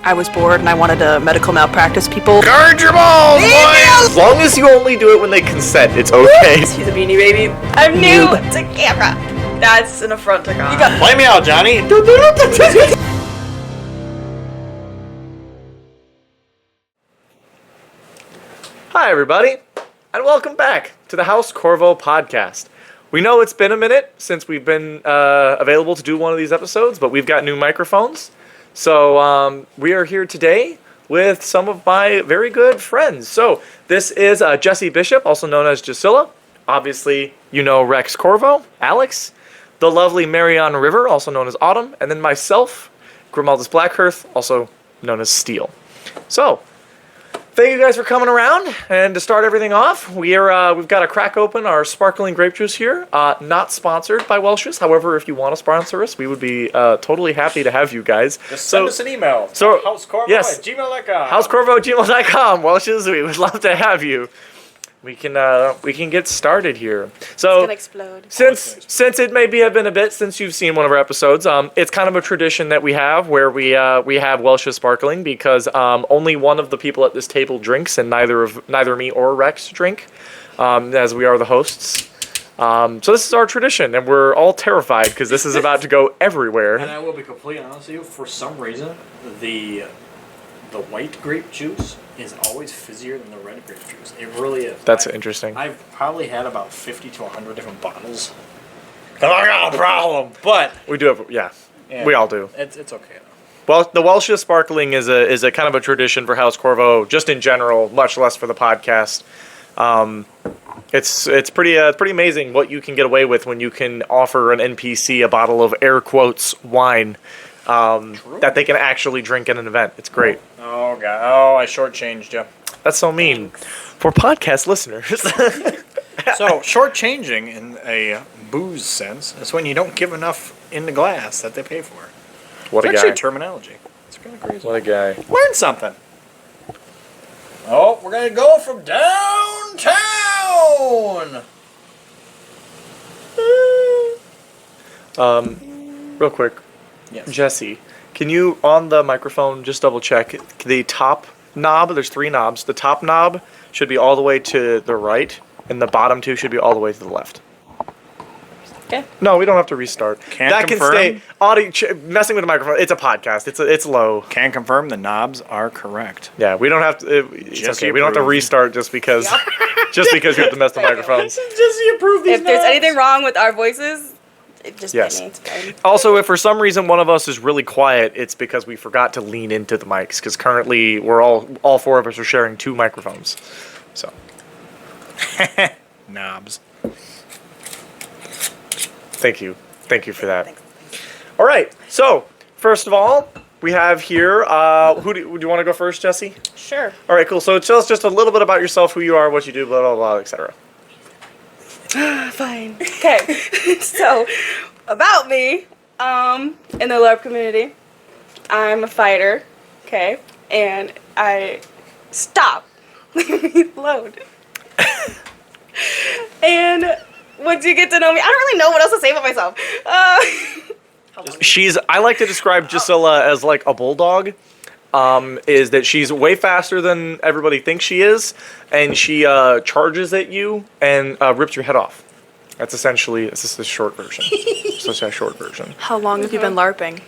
I was bored and I wanted to medical malpractice people. Guard your balls, boys! As long as you only do it when they consent, it's okay. He's a beanie baby. I'm new to camera. That's an affront to God. Play me out, Johnny. Hi, everybody, and welcome back to the House Corvo podcast. We know it's been a minute since we've been available to do one of these episodes, but we've got new microphones. So we are here today with some of my very good friends. So this is Jessie Bishop, also known as Jesilla. Obviously, you know Rex Corvo, Alex, the lovely Marion River, also known as Autumn, and then myself, Grimaldus Blackhurst, also known as Steel. So thank you guys for coming around, and to start everything off, we've got to crack open our sparkling grape juice here. Not sponsored by Welch's. However, if you want to sponsor us, we would be totally happy to have you guys. Just send us an email. So housecorvo@gmail.com. housecorvo@gmail.com. Welch's, we would love to have you. We can get started here. So It's gonna explode. Since it may have been a bit since you've seen one of our episodes, it's kind of a tradition that we have where we have Welch's Sparkling because only one of the people at this table drinks and neither me or Rex drink, as we are the hosts. So this is our tradition, and we're all terrified because this is about to go everywhere. And I will be completely honest with you, for some reason, the white grape juice is always fizzier than the red grape juice. It really is. That's interesting. I've probably had about 50 to 100 different bottles. I got a problem, but We do have, we all do. It's okay though. Well, the Welch's Sparkling is a kind of a tradition for House Corvo, just in general, much less for the podcast. It's pretty amazing what you can get away with when you can offer an NPC a bottle of air quotes wine that they can actually drink at an event. It's great. Oh god! Oh, I shortchanged you. That's so mean for podcast listeners. So shortchanging in a booze sense is when you don't give enough in the glass that they pay for. What It's a actually guy! terminology. It's kind of crazy. What a guy! Learn something. Oh, we're gonna go from downtown. Real quick, Yes. Jessie, can you on the microphone just double check the top knob? There's 3 knobs. The top knob should be all the way to the right, and the bottom 2 should be all the way to the left. Okay. No, we don't have to restart. Can't Can confirm. stay. Messing with the microphone. It's a podcast. It's low. Can confirm the knobs are correct. Yeah, we don't have to. It's Jesse okay. We don't have to approved. restart just because we have to mess the microphones. Jesse approved If there's anything wrong with our voices, just Yes. hit me. It's fine. Also, if for some reason one of us is really quiet, it's because we forgot to lean into the mics. Because currently we're all 4 of us are sharing 2 microphones. So knobs. thank you for that. All right. So first of all, we have here. Who do you want to go first, Jessie? Sure. All right, cool. So tell us just a little bit about yourself, who you are, what you do, blah blah blah, etc. Fine. Okay. So, about me, in the LARP community, I'm a fighter, okay, and I stop. Load. And once you get to know me, I don't really know what else to say about myself. I like to describe Jesilla as like a bulldog. Is that she's way faster than everybody thinks she is, and she charges at you and rips your head off. That's essentially the short version. It's a short version. How long have you been LARPing?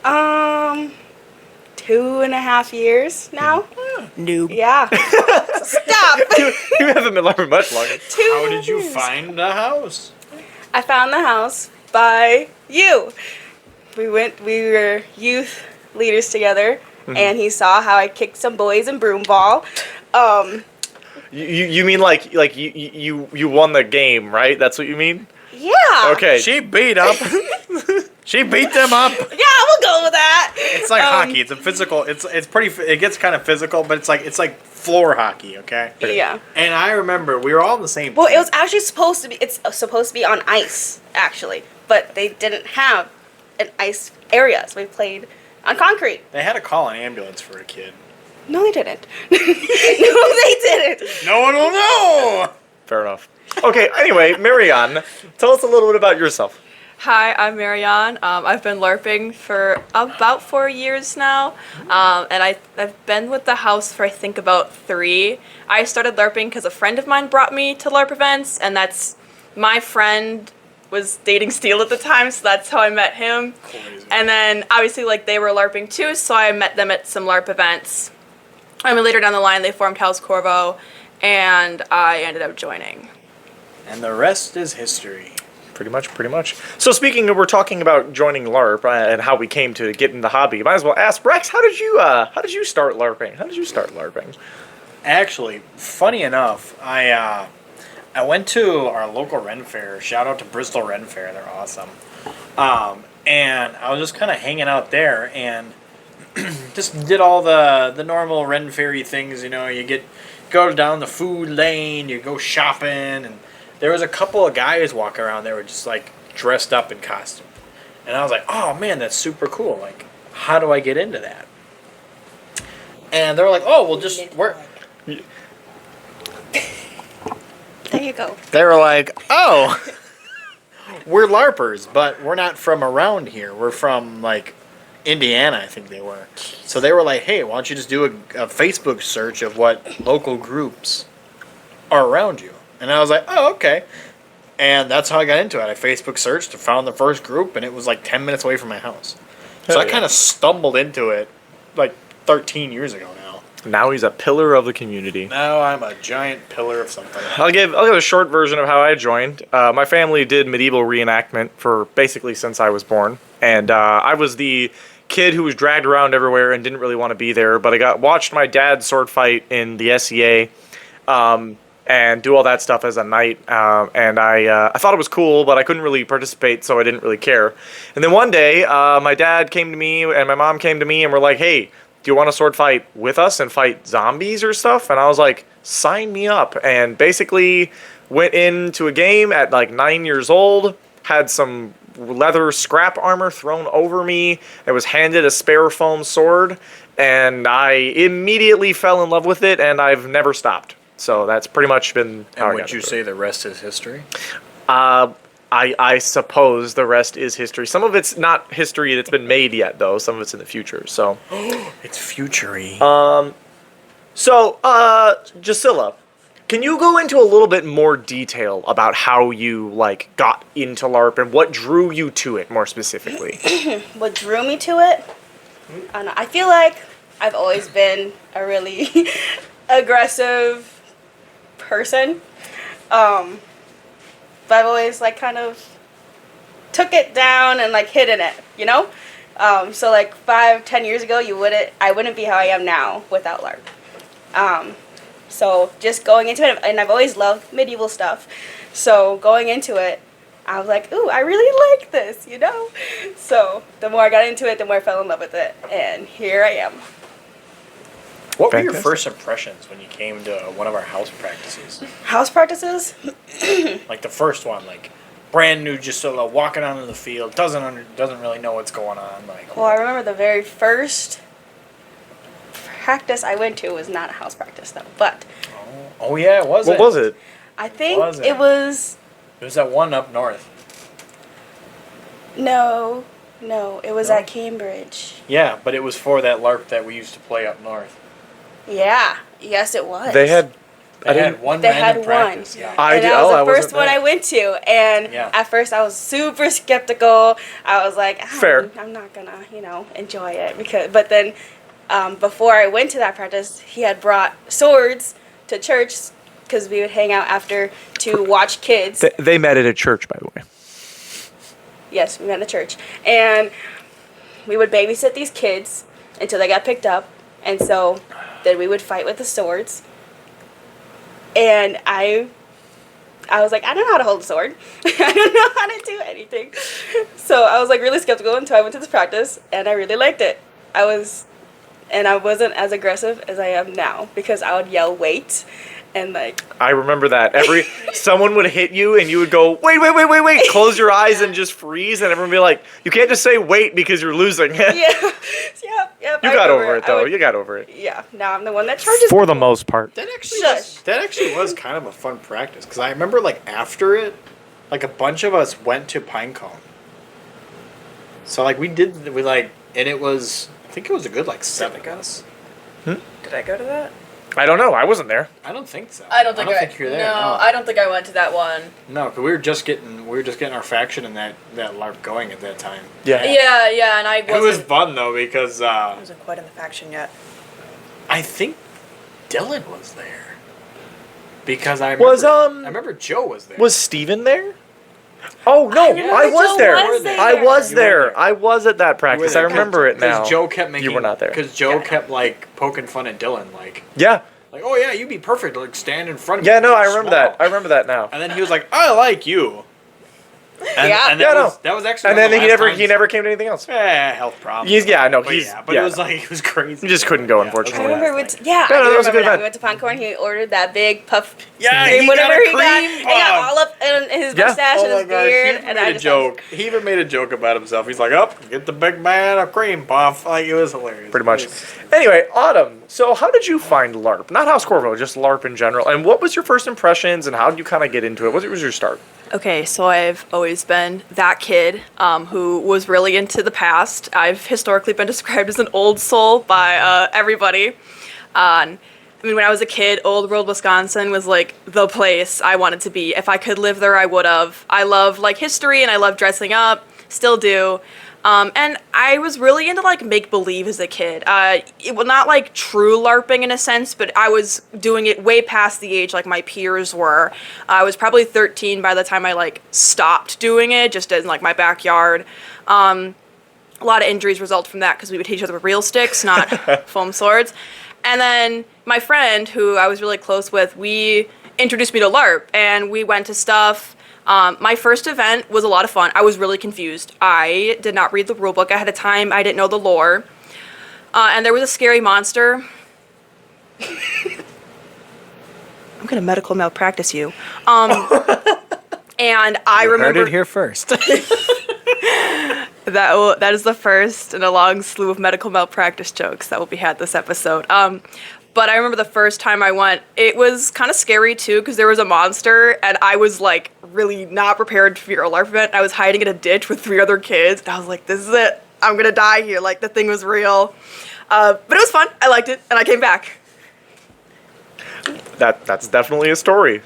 2.5 years now. Noob. Yeah. Stop. You haven't been learning much longer. How did you find the house? I found the house by you. We were youth leaders together, and he saw how I kicked some boys in broom ball. You mean like you won the game, right? That's what you mean? Yeah. Okay. She beat up. She beat them up. Yeah, we'll go with that. It's like hockey. It's a physical. It's pretty. It gets kind of physical, but it's like floor hockey. Okay. Yeah. And I remember we were all on the same. Well, team. it was actually supposed to be. It's supposed to be on ice, actually, but they didn't have an ice area, so we played on concrete. They had to call an ambulance for a kid. No, they didn't. No, they didn't. No one will know. Fair enough. Okay. Anyway, Marianne, tell us a little bit about yourself. Hi, I'm Marion. I've been LARPing for about 4 years now, and I've been with the house for I think about 3. I started LARPing because a friend of mine brought me to LARP events, and that's my friend was dating Steele at the time, so that's how I met him. Crazy. And then obviously like they were LARPing too, so I met them at some LARP events. I mean later down the line they formed House Corvo, and I ended up joining. And the rest is history. Pretty much. So speaking of, we're talking about joining LARP and how we came to get in the hobby. Might as well ask Rex, how did you start LARPing? Actually, funny enough, I went to our local Ren Fair. Shout out to Bristol Ren Fair, they're awesome. And I was just kind of hanging out there and just did all the normal Ren Fairy things. You know, go down the food lane, you go shopping, and there was a couple of guys walking around. They were just like dressed up in costume, and I was like, "Oh man, that's super cool! Like, how do I get into that?" And they were like, "Oh, well, just work." There you go. They were like, "Oh, we're LARPers, but we're not from around here. We're from like Indiana, I think they were." So they were like, "Hey, why don't you just do a Facebook search of what local groups are around you?" And I was like, "Oh, okay." And that's how I got into it. I Facebook searched, found the first group, and it was like 10 minutes away from my house. So Hell I yeah. kind of stumbled into it like 13 years ago now. Now he's a pillar of the community. Now I'm a giant pillar of something. I'll give a short version of how I joined. My family did medieval reenactment for basically since I was born, and I was the kid who was dragged around everywhere and didn't really want to be there. But I watched my dad sword fight in the SEA, and do all that stuff as a knight, and I thought it was cool, but I couldn't really participate, so I didn't really care. And then one day, my dad came to me and my mom came to me and were like, "Hey, do you want to sword fight with us and fight zombies or stuff?" And I was like, "Sign me up." And basically went into a game at like 9 years old, had some leather scrap armor thrown over me, and was handed a spare foam sword, and I immediately fell in love with it, and I've never stopped. So that's pretty much been how I And would got you into say the rest is history? it. I suppose the rest is history. Some of it's not history that's been made yet, though. Some of it's in the future. So, It's futury. Jasilla, can you go into a little bit more detail about how you like got into LARP and what drew you to it more specifically? What drew me to it? I don't know. I feel like I've always been a really aggressive person. But I've always like kind of took it down and like hidden it, you know? So like 5-10 years ago I wouldn't be how I am now without LARP. So just going into it, and I've always loved medieval stuff. So going into it, I was like, ooh, I really like this, you know? So the more I got into it, the more I fell in love with it. And here I am. What were your Fantastic. first impressions when you came to one of our house practices? House practices? Like the first one, like brand new, just sort of walking out in the field, doesn't really know what's going on. Like, Well, I remember the very first practice I went to was not a house practice though, but oh yeah, it was. What was it? I think Was it? it was It was that one up north. no, it was No? at Cambridge. Yeah, but it was for that LARP that we used to play up north. Yeah, yes, it was. They had. I They didn't. had one They random had one. practice. Yeah. I And did. that was Oh, I the wasn't first one there. I went to, and Yeah. at first I was super skeptical. I was like, Fair. I'm not gonna, enjoy it but then, before I went to that practice, he had brought swords to church because we would hang out after to watch kids. They met at a church, by the way. Yes, we met in the church, and we would babysit these kids until they got picked up, and so then we would fight with the swords. And I was like, I don't know how to hold a sword. I don't know how to do anything. So I was like really skeptical until I went to this practice, and I really liked it. I wasn't as aggressive as I am now because I would yell wait, and like I remember that. Someone would hit you and you would go, wait, close your eyes and just freeze, and everyone would be like, you can't just say wait because you're losing. yeah, yep. You got over it though. You got over it. Yeah, now I'm the one that charges. For the most part. That Shush. actually was kind of a fun practice because I remember like after it, like a bunch of us went to Pinecone So like and it was, I think it was a good like 7 of us. Did I go to that? I don't know. I wasn't there. I don't think so. I don't think you were there. No, I don't think I went to that one. No, because we were just getting our faction and that LARP going at that time. Yeah. Yeah, and I wasn't. It was fun though because I wasn't quite in the faction yet. I think Dylan was there. Because I remember Joe was there. Was Steven there? Oh no, I was Joe there. was there. I was You were there. there. I was at that practice. I remember it now. Because Joe kept making. You were not there. Because Joe kept like poking fun at Dylan, like, Yeah. oh yeah, you'd be perfect, like stand in front of me. Yeah, no, like, I remember small. that. I remember that now. And then he was like, I like you. And, Yeah. and Yeah, that was actually. And one then of the he last never times- never came to anything else. health problems. It It was like it was crazy. You just couldn't go, Yeah, unfortunately. I remember we last went. night. Yeah, No, I that do was a good remember that. event. We went to Popcorn. He ordered that big puff. Yeah, cream, he whatever got a he got. cream It got puff. all up in his Yeah. mustache and his beard, He and I made a just joke. He even made a joke about himself. He's like, get the big man a cream puff. Like, it was hilarious. Pretty much. It was- Anyway, Autumn, so how did you find LARP? Not House Corvo, just LARP in general. And what was your first impressions and how did you kind of get into it? What was your start? Okay, so I've always been that kid who was really into the past. I've historically been described as an old soul by everybody. I mean, when I was a kid, Old World, Wisconsin was like the place I wanted to be. If I could live there, I would have. I love like history and I love dressing up, still do. And I was really into like make believe as a kid. It was not like true LARPing in a sense, but I was doing it way past the age like my peers were. I was probably 13 by the time I like stopped doing it, just in like my backyard. A lot of injuries result from that because we would hit each other with real sticks, not foam swords. And then my friend, who I was really close with, we introduced me to LARP, and we went to stuff. My first event was a lot of fun. I was really confused. I did not read the rulebook ahead of time. I didn't know the lore. And there was a scary monster. I'm gonna medical malpractice you. And I remember Heard it here first. that is the first in a long slew of medical malpractice jokes that will be had this episode. But I remember the first time I went, it was kind of scary too because there was a monster and I was like really not prepared for your LARP event. I was hiding in a ditch with 3 other kids and I was like, this is it. I'm gonna die here. Like the thing was real. But it was fun. I liked it and I came back. That's definitely a story.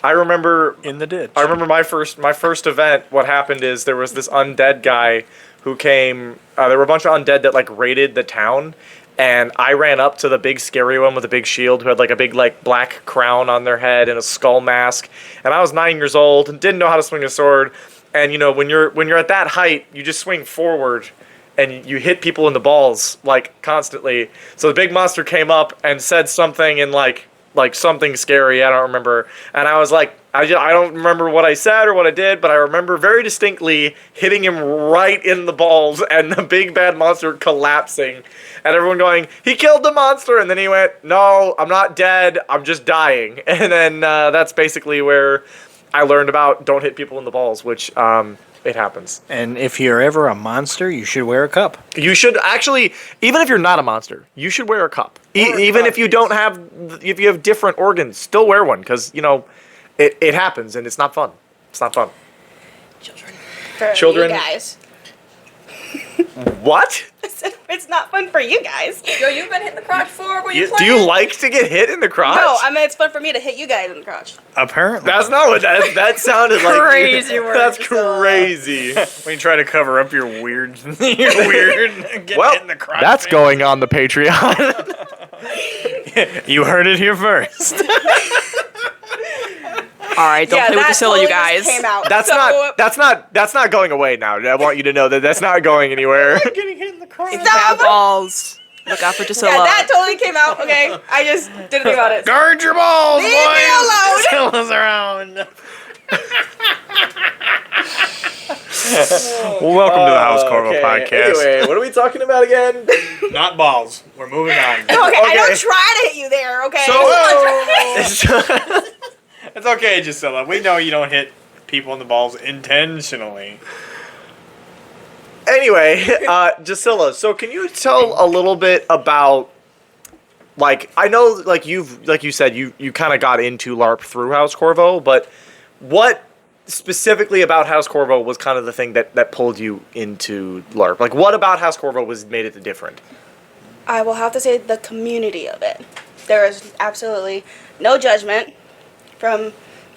I remember In the ditch. I remember my first event. What happened is there was this undead guy who came. There were a bunch of undead that like raided the town, and I ran up to the big scary one with a big shield who had like a big like black crown on their head and a skull mask. And I was 9 years old and didn't know how to swing a sword. And you know when you're at that height, you just swing forward. And you hit people in the balls like constantly. So the big monster came up and said something in like something scary. I don't remember. And I was like, I don't remember what I said or what I did, but I remember very distinctly hitting him right in the balls and the big bad monster collapsing. And everyone going, he killed the monster. And then he went, no, I'm not dead. I'm just dying. And then that's basically where I learned about don't hit people in the balls, which it happens. And if you're ever a monster, you should wear a cup. You should actually, even if you're not a monster, you should wear a cup. Even if you don't have, if you have different organs, still wear one because, you know, it happens and it's not fun. It's not fun. for Children- you guys. What? It's not fun for you guys. Yo, you've been hitting the crotch before when you Do you like to get hit in the crotch? No, I mean it's fun for me to hit you guys in the crotch. Apparently. That's not what that sounded like. Crazy word, That's Priscilla. crazy. when you try to cover up your weird, getting Well, hit in the crotch. that's thing. going on the Patreon. You heard it here first. All right, don't play with that Priscilla, you totally guys. just Came out. That's So- that's not going away now. I want you to know that that's not going anywhere. Getting hit in the crotch. Bad balls. Look out for Gisela. Yeah, that totally came out. Okay, I just didn't think about it. Guard your balls, Leave me alone. Priscilla's around. Well, welcome to the House Corvo podcast. Anyway, what are we talking about again? Not balls. We're moving on. Okay, I don't try to hit you there. Okay. It's okay, Gisela. We know you don't hit people in the balls intentionally. Anyway, Gisela, so can you tell a little bit about, like, I know, like you said, you kind of got into LARP through House Corvo, but what specifically about House Corvo was kind of the thing that pulled you into LARP? Like, what about House Corvo made it different? I will have to say the community of it. There is absolutely no judgment from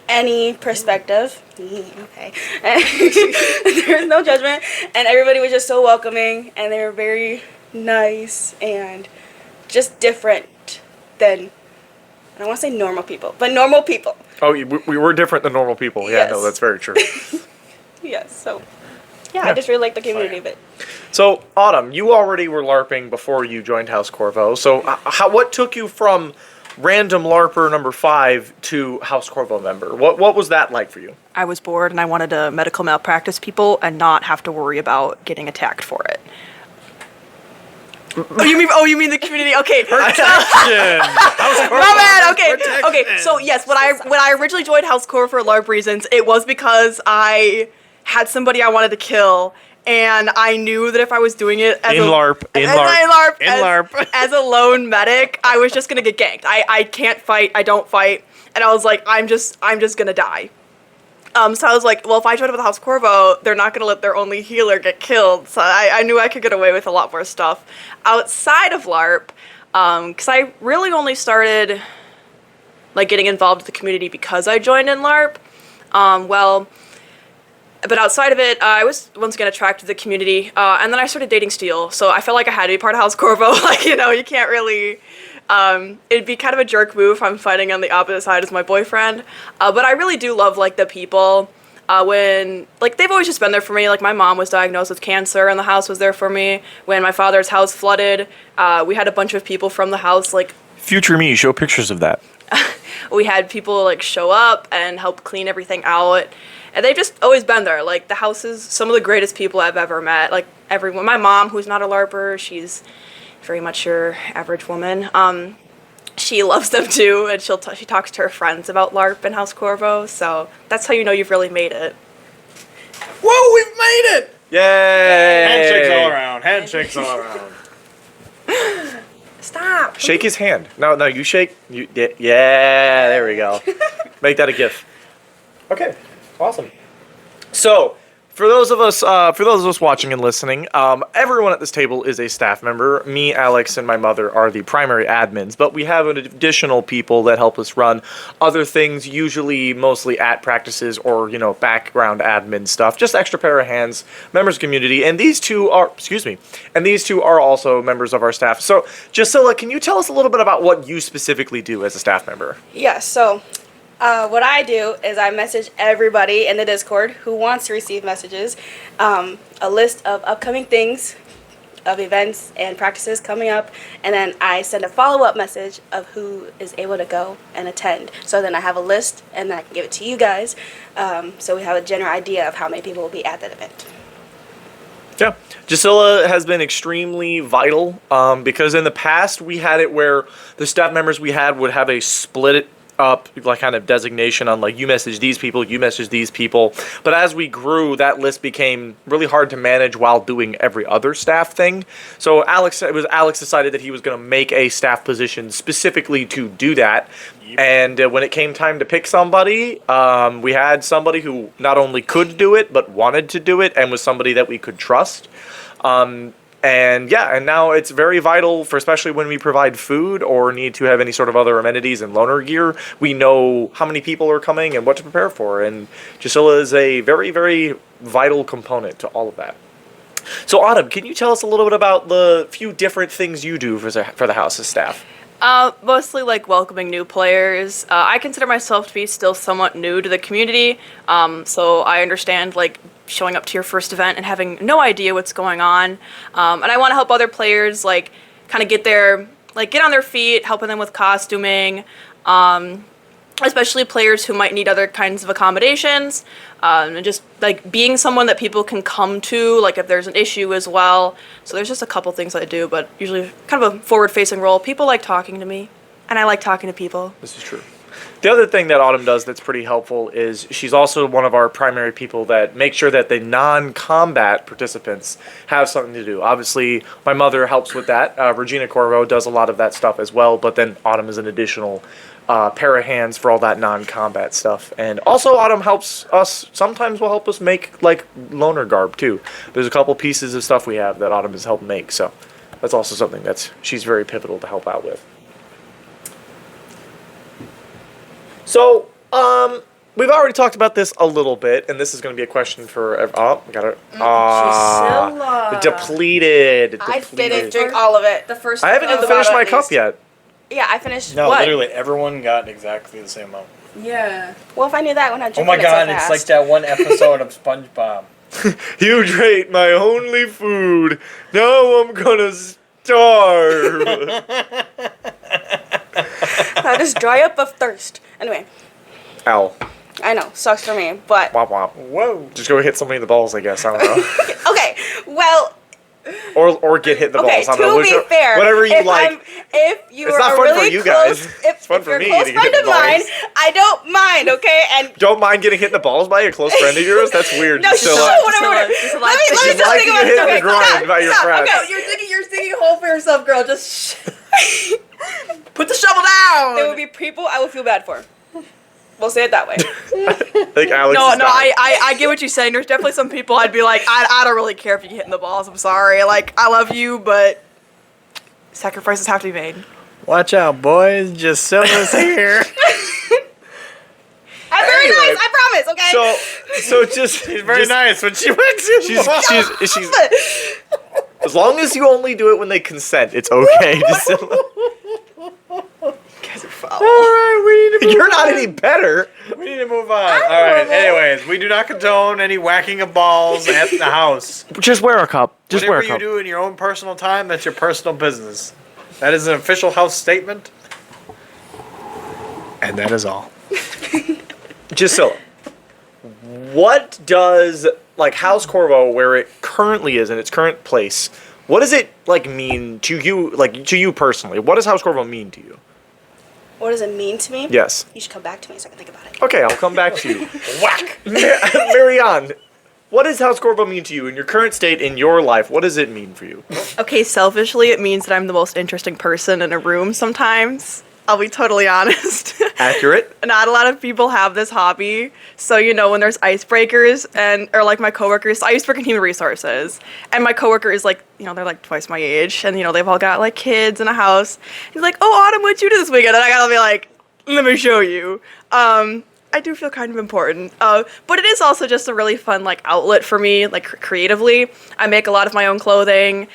any perspective. Okay. There's no judgment, and everybody was just so welcoming, and they were very nice and just different than, I don't want to say normal people, but normal people. Oh, we were different than normal people. Yeah, Yes. no, that's very true. Yes, so yeah, I just really like the community of it. So, Autumn, you already were LARPing before you joined House Corvo. So, what took you from random LARPer number 5 to House Corvo member? What was that like for you? I was bored and I wanted to medical malpractice people and not have to worry about getting attacked for it. You mean the community? Okay. Protection. My bad. Okay. So yes, when I originally joined House Corvo for LARP reasons, it was because had somebody I wanted to kill, and I knew that if I was doing it as as a lone medic, I was just gonna get ganked. I can't fight. I don't fight, and I was like, I'm just gonna die. So I was like, well, if I join up with House Corvo, they're not going to let their only healer get killed. So I knew I could get away with a lot more stuff outside of LARP, because I really only started like getting involved with the community because I joined in LARP. But outside of it, I was once again attracted to the community, and then I started dating Steel. So I felt like I had to be part of House Corvo. Like, you can't really. It'd be kind of a jerk move if I'm fighting on the opposite side as my boyfriend. But I really do love, like, the people. When, like, they've always just been there for me. Like, my mom was diagnosed with cancer, and the house was there for me. When my father's house flooded, we had a bunch of people from the house, like... Future me, show pictures of that. We had people, like, show up and help clean everything out. And they've just always been there. Like, the house is some of the greatest people I've ever met. Like, everyone. My mom, who's not a LARPer, she's... very much your average woman. She loves them too, and she talks to her friends about LARP and House Corvo, so that's how you know you've really made it. Whoa, we've made it! Yay! Handshakes all around. Handshakes all around. Stop! Shake his hand. No, you shake. Yeah, there we go. Make that a GIF. Okay, awesome. So, for those of us watching and listening, everyone at this table is a staff member. Me, Alex, and my mother are the primary admins, but we have additional people that help us run other things, usually mostly at practices or, background admin stuff. Just extra pair of hands, members of the community, and these two are also members of our staff. So, Gisela, can you tell us a little bit about what you specifically do as a staff member? Yeah, so what I do is I message everybody in the Discord who wants to receive messages, a list of upcoming things, of events and practices coming up, and then I send a follow-up message of who is able to go and attend. So then I have a list, and then I can give it to you guys, so we have a general idea of how many people will be at that event. Yeah, Gisela has been extremely vital because in the past we had it where the staff members we had would have a split up like kind of designation on like you message these people, you message these people. But as we grew, that list became really hard to manage while doing every other staff thing. So Alex decided that he was going to make a staff position specifically to do that. Yep. And when it came time to pick somebody, we had somebody who not only could do it, but wanted to do it and was somebody that we could trust. And now it's very vital for especially when we provide food or need to have any sort of other amenities and loaner gear. We know how many people are coming and what to prepare for. And Gisela is a very, very vital component to all of that. So Autumn, can you tell us a little bit about the few different things you do for the house's staff? Mostly like welcoming new players. I consider myself to be still somewhat new to the community, so I understand like showing up to your first event and having no idea what's going on. And I want to help other players like kind of get on their feet, helping them with costuming, especially players who might need other kinds of accommodations, and just like being someone that people can come to, like if there's an issue as well. So there's just a couple things I do, but usually kind of a forward-facing role. People like talking to me, and I like talking to people. This is true. The other thing that Autumn does that's pretty helpful is she's also one of our primary people that make sure that the non-combat participants have something to do. Obviously, my mother helps with that. Regina Corvo does a lot of that stuff as well, but then Autumn is an additional pair of hands for all that non-combat stuff. And also Autumn helps us, sometimes will help us make like loner garb too. There's a couple pieces of stuff we have that Autumn has helped make, so that's also something she's very pivotal to help out with. So, we've already talked about this a little bit, and this is going to be a question for. We got it. Priscilla. Depleted. I didn't drink all of it. The first. I haven't At even the finished bottom, my at cup least. yet. Yeah, I finished No, what? literally everyone got exactly the same amount. Yeah. Well, if I knew that when I Oh drank my it god, so it's fast. like that one episode of SpongeBob. You ate my only food. Now I'm gonna starve. I just dry up of thirst. Anyway, Ow. I know, sucks for me, but Womp womp. Whoa. Just go hit somebody in the balls, I guess. I don't know. okay. Well, or get hit in the okay. balls. I don't know. To be fair, whatever you if like. if you It's are not a fun for really you close, guys. if, It's fun if for you're a me close to get friend hit of in the mine, balls. I don't mind. Okay, and Don't mind getting hit in the balls by a close friend of yours? That's weird. no, Just shut so up, like- whatever. Just a Let me She's just like think to about get hit in the okay, groin stop, by your stop, friends. okay. You're digging a hole for yourself, girl. Just put the shovel down. There would be people I would feel bad for. We'll say it that way. Like Alex No, is no, dying. I get what you're saying. There's definitely some people I'd be like, I don't really care if you get hit in the balls. I'm sorry. Like, I love you, but sacrifices have to be made. Watch out, boys. Jusilla's here. I'm very Anyway, nice. I promise. Okay. So just She's very just- nice when she went to She's as long as you only do it when they consent, it's okay. Alright, we need to move You're not any better. We need to move on. Alright, anyways, we do not condone any whacking of balls at the house. Just wear a cup. Just Whatever wear a you cup. do in your own personal time, that's your personal business. That is an official house statement. And that is all. Gisela, what does like House Corvo, where it currently is in its current place, what does it like mean to you, like to you personally? What does House Corvo mean to you? What does it mean to me? Yes. You should come back to me so I can think about it. Okay, I'll come back to you. Whack! Marion, what does House Corvo mean to you in your current state in your life? What does it mean for you? Okay, selfishly, it means that I'm the most interesting person in a room sometimes. I'll be totally honest. Accurate. Not a lot of people have this hobby. So, you know, when there's icebreakers or like my coworkers, I used to work in human resources, and my coworker is like, you know, they're like twice my age, and, you know, they've all got like kids and a house. He's like, oh, Autumn, what'd you do this weekend? And I gotta be like, let me show you. I do feel kind of important. But it is also just a really fun like outlet for me, like creatively. I make a lot of my own clothing.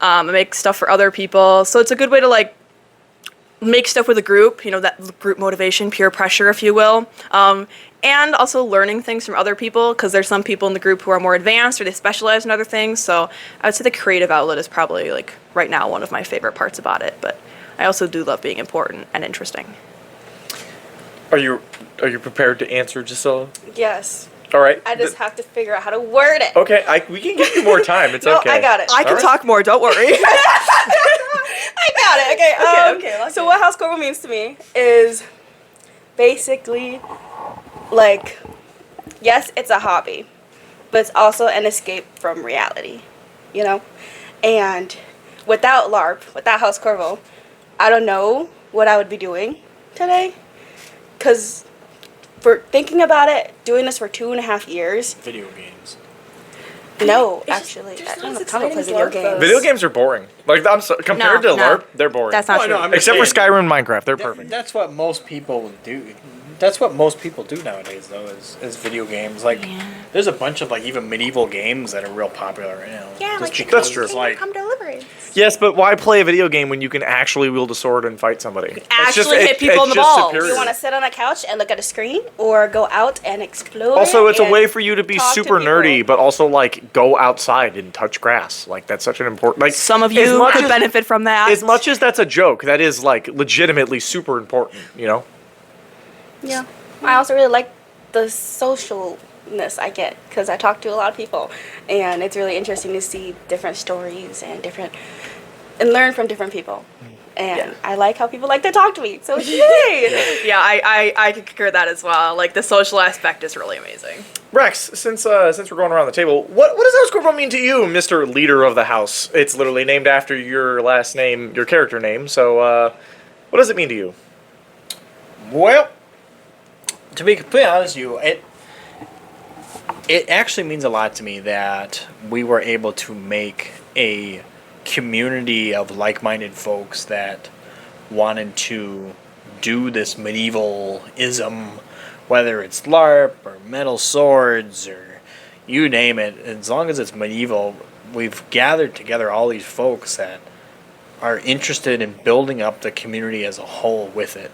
I make stuff for other people. So it's a good way to like make stuff with a group, you know, that group motivation, peer pressure, if you will. And also learning things from other people, because there's some people in the group who are more advanced or they specialize in other things. So I would say the creative outlet is probably like right now one of my favorite parts about it. But I also do love being important and interesting. Are you prepared to answer, Gisela? Yes. All right. I just have to figure out how to word it. Okay, we can give you more time. It's No, okay. I got it. I can Alright. talk more, don't worry. I got it. Okay. okay, lock So it. what House Corvo means to me is basically like, yes, it's a hobby, but it's also an escape from reality, you know? And without LARP, without House Corvo, I don't know what I would be doing today. Because for thinking about it, doing this for 2.5 years, Video games. no, just- actually, there's I don't not have as time to play exciting video as LARP, games. though. Video games are boring. Like compared No, to no. LARP, they're boring. That's not Oh, true. no, I'm Except for saying- Skyrim and Minecraft, they're perfect. That's what most people do. That's what most people do nowadays, though, is video games. Like, there's a bunch of like even medieval games that are real popular right now. Yeah, just like because That's true. It's like, Deliverance. Yes, but why play a video game when you can actually wield a sword and fight somebody? Actually hit people in the balls. You want to sit on a couch and look at a screen, or go out and explore? Also, it's a and way for you to be talk to super people? nerdy, but also like go outside and touch grass. Like that's such an important. Like Some of as you much could as- benefit from that. As much as that's a joke, that is like legitimately super important. You know. Yeah. I also really like the socialness I get because I talk to a lot of people, and it's really interesting to see different stories and learn from different people. And I like how people like to talk to me. So yay! Yeah, I can concur that as well. Like the social aspect is really amazing. Rex, since we're going around the table, what does House Corvo mean to you, Mr. Leader of the House? It's literally named after your last name, your character name. So, what does it mean to you? Well, to be completely honest with you, it actually means a lot to me that we were able to make a community of like-minded folks that wanted to do this medieval-ism, whether it's LARP or metal swords or you name it. As long as it's medieval, we've gathered together all these folks that are interested in building up the community as a whole with it.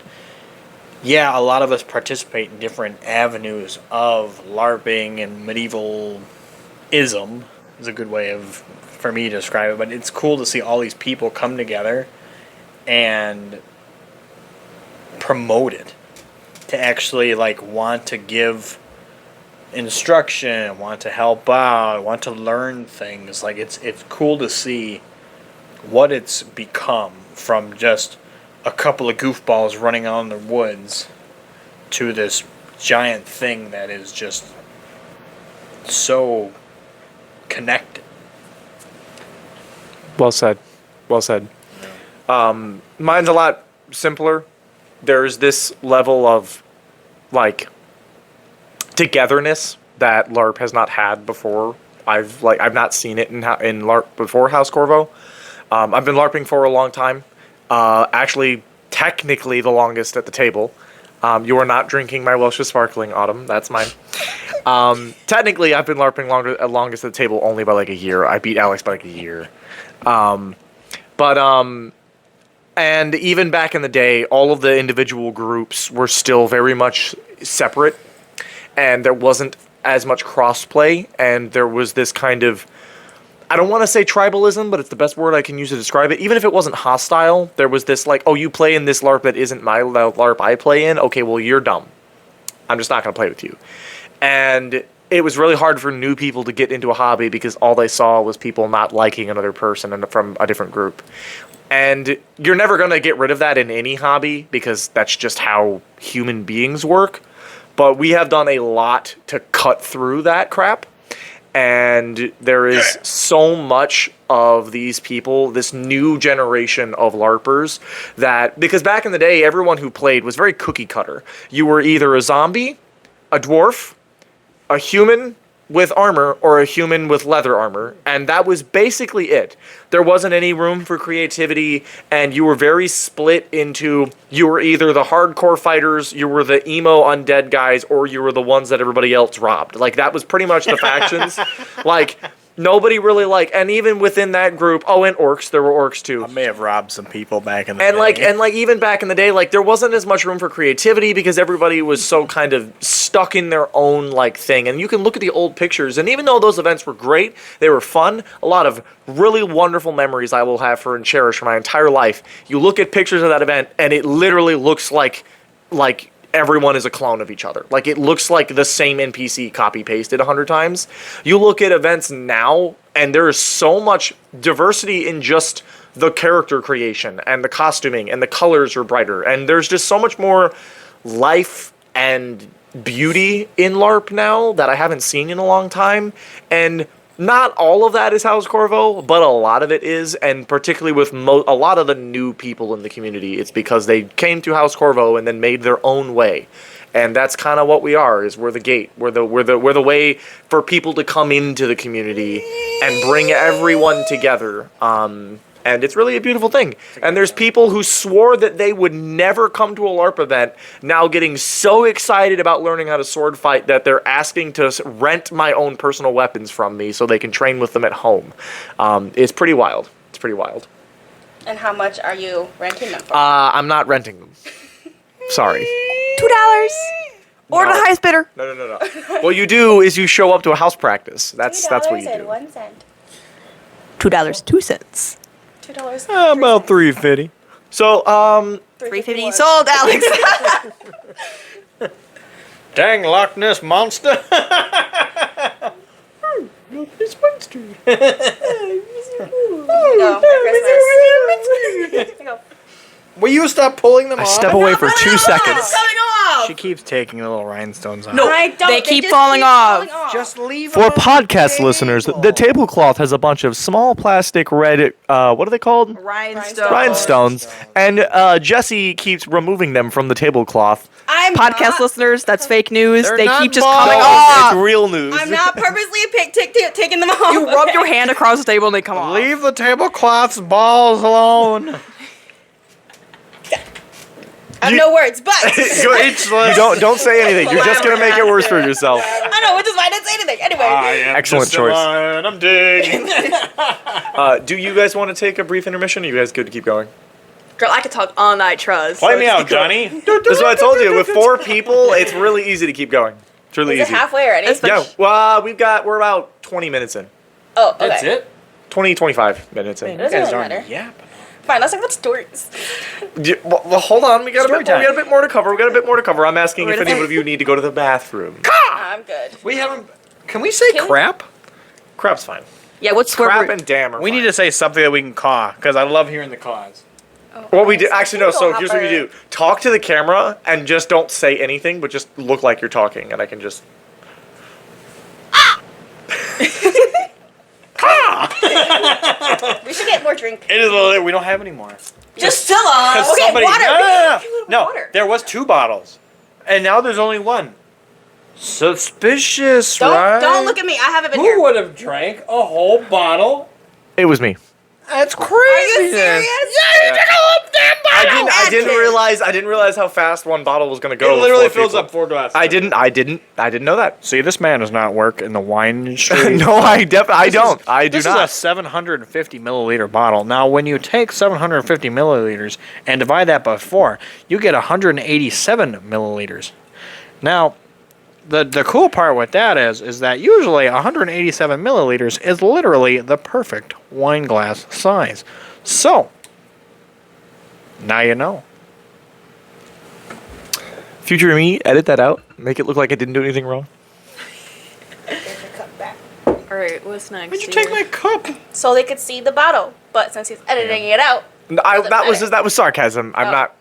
Yeah, a lot of us participate in different avenues of LARPing and medieval-ism is a good way for me to describe it, but it's cool to see all these people come together and promote it, to actually like want to give instruction, want to help out, want to learn things. Like it's cool to see what it's become from just a couple of goofballs running out in the woods to this giant thing that is just so connected. Well said. Well said. Mine's a lot simpler. There's this level of, like, togetherness that LARP has not had before. I've not seen it in LARP before House Corvo. I've been LARPing for a long time. Actually, technically the longest at the table. You are not drinking my Welsh Sparkling, Autumn. That's mine. Technically, I've been LARPing longest at the table only by like a year. I beat Alex by like a year. And even back in the day, all of the individual groups were still very much separate, and there wasn't as much crossplay, and there was this kind of, I don't want to say tribalism, but it's the best word I can use to describe it. Even if it wasn't hostile, there was this like, oh, you play in this LARP that isn't my LARP I play in? Okay, well, you're dumb. I'm just not going to play with you. And it was really hard for new people to get into a hobby because all they saw was people not liking another person from a different group. And you're never going to get rid of that in any hobby because that's just how human beings work. But we have done a lot to cut through that crap. And there is so much of these people, this new generation of LARPers, that, because back in the day, everyone who played was very cookie cutter. You were either a zombie, a dwarf, a human with armor, or a human with leather armor, and that was basically it. There wasn't any room for creativity, and you were very split into, you were either the hardcore fighters, you were the emo undead guys, or you were the ones that everybody else robbed. Like, that was pretty much the factions. Like, nobody really and even within that group, and orcs, there were orcs too. I may have robbed some people back in the day. And even back in the day, there wasn't as much room for creativity because everybody was so kind of stuck in their own thing. And you can look at the old pictures, and even though those events were great, they were fun, a lot of really wonderful memories I will have and cherish for my entire life. You look at pictures of that event, and it literally looks like everyone is a clone of each other. It looks like the same NPC copy-pasted 100 times. You look at events now, and there is so much diversity in just the character creation and the costuming, and the colors are brighter, and there's just so much more life and beauty in LARP now that I haven't seen in a long time. And not all of that is House Corvo, but a lot of it is, and particularly with a lot of the new people in the community, it's because they came to House Corvo and then made their own way. And that's kind of what we are, is we're the gate. We're the way for people to come into the community and bring everyone together. And it's really a beautiful thing. And there's people who swore that they would never come to a LARP event now getting so excited about learning how to sword fight that they're asking to rent my own personal weapons from me so they can train with them at home. It's pretty wild. It's pretty wild. And how much are you renting them for? I'm not renting them. Sorry. $2. Or No. the highest bidder. No. What you do is you show up to a house practice. That's what you do. $2.01. $2.02. $2. About $3.50. So, $3.50 sold, Alex. Dang Loch Ness monster! it's Monster. Go, Merry Christmas. Go. Will you stop pulling them I off? step away for 2 It's seconds. coming off. She keeps taking the little rhinestones off. No. I don't. They keep just falling off. Just leave For them on the podcast listeners, the table. tablecloth has a bunch of small plastic red, what are they called? Rhinestones. Rhinestones. And Jessie keeps removing them from the tablecloth. I'm Podcast not, listeners, that's fake news. They're They not keep just balls. coming No, off. it's real news. I'm not purposely taking them off. You rub okay? your hand across the table and they come off. Leave the tablecloth's balls alone. I have no words, but You don't say anything. You're just gonna make it worse for yourself. I know, which is why I didn't say anything. Anyway, I am Excellent Drusilla choice. and I'm digging. Do you guys want to take a brief intermission? Or are you guys good to keep going? Girl, I could talk all night, trust. Play me out, Johnny. That's what I told you. With 4 people, it's really easy to keep going. It's really is it easy. halfway already? Yeah. Well, we're about 20 minutes in. Oh, okay. That's it? 20, 25 minutes in. It doesn't really matter. Yeah. Fine, let's talk about stories. Well, hold on. We got Story time. a bit more to cover. I'm asking if Wait a any of you need to go to the bathroom. I'm good. We haven't. Can we say Can we- crap? Crap's fine. Yeah, what's swear Crap word? and damn are We fine. need to say something that we can caw, because I love hearing the caws. What we do actually no. So Hopper. here's what you do: talk to the camera and just don't say anything, but just look like you're talking, and I can just. We should get more drink. It is literally, we don't have any more. Just still on. Because Okay, somebody, water. No, Water. there was 2 bottles. And now there's only 1. Suspicious, Don't right? don't look at me. I haven't been Who here. would have drank a whole bottle? It was me. That's crazy. Are you serious? Yeah, you took a whole damn bottle. I didn't realize how fast one bottle was gonna go. It with literally 4 fills people. up 4 glasses. I didn't know that. See, this man does not work in the wine industry. No, I don't. I do This not. is a 750 milliliter bottle. Now, when you take 750 milliliters and divide that by 4, you get 187 milliliters. Now, the cool part with that is that usually 187 milliliters is literally the perfect wine glass size. So, now you know. Future me, edit that out. Make it look like I didn't do anything wrong. Alright, what's next? Why'd you take my cup? So they could see the bottle, but since he's editing it out, No, Doesn't matter. that was sarcasm. I'm Oh. not.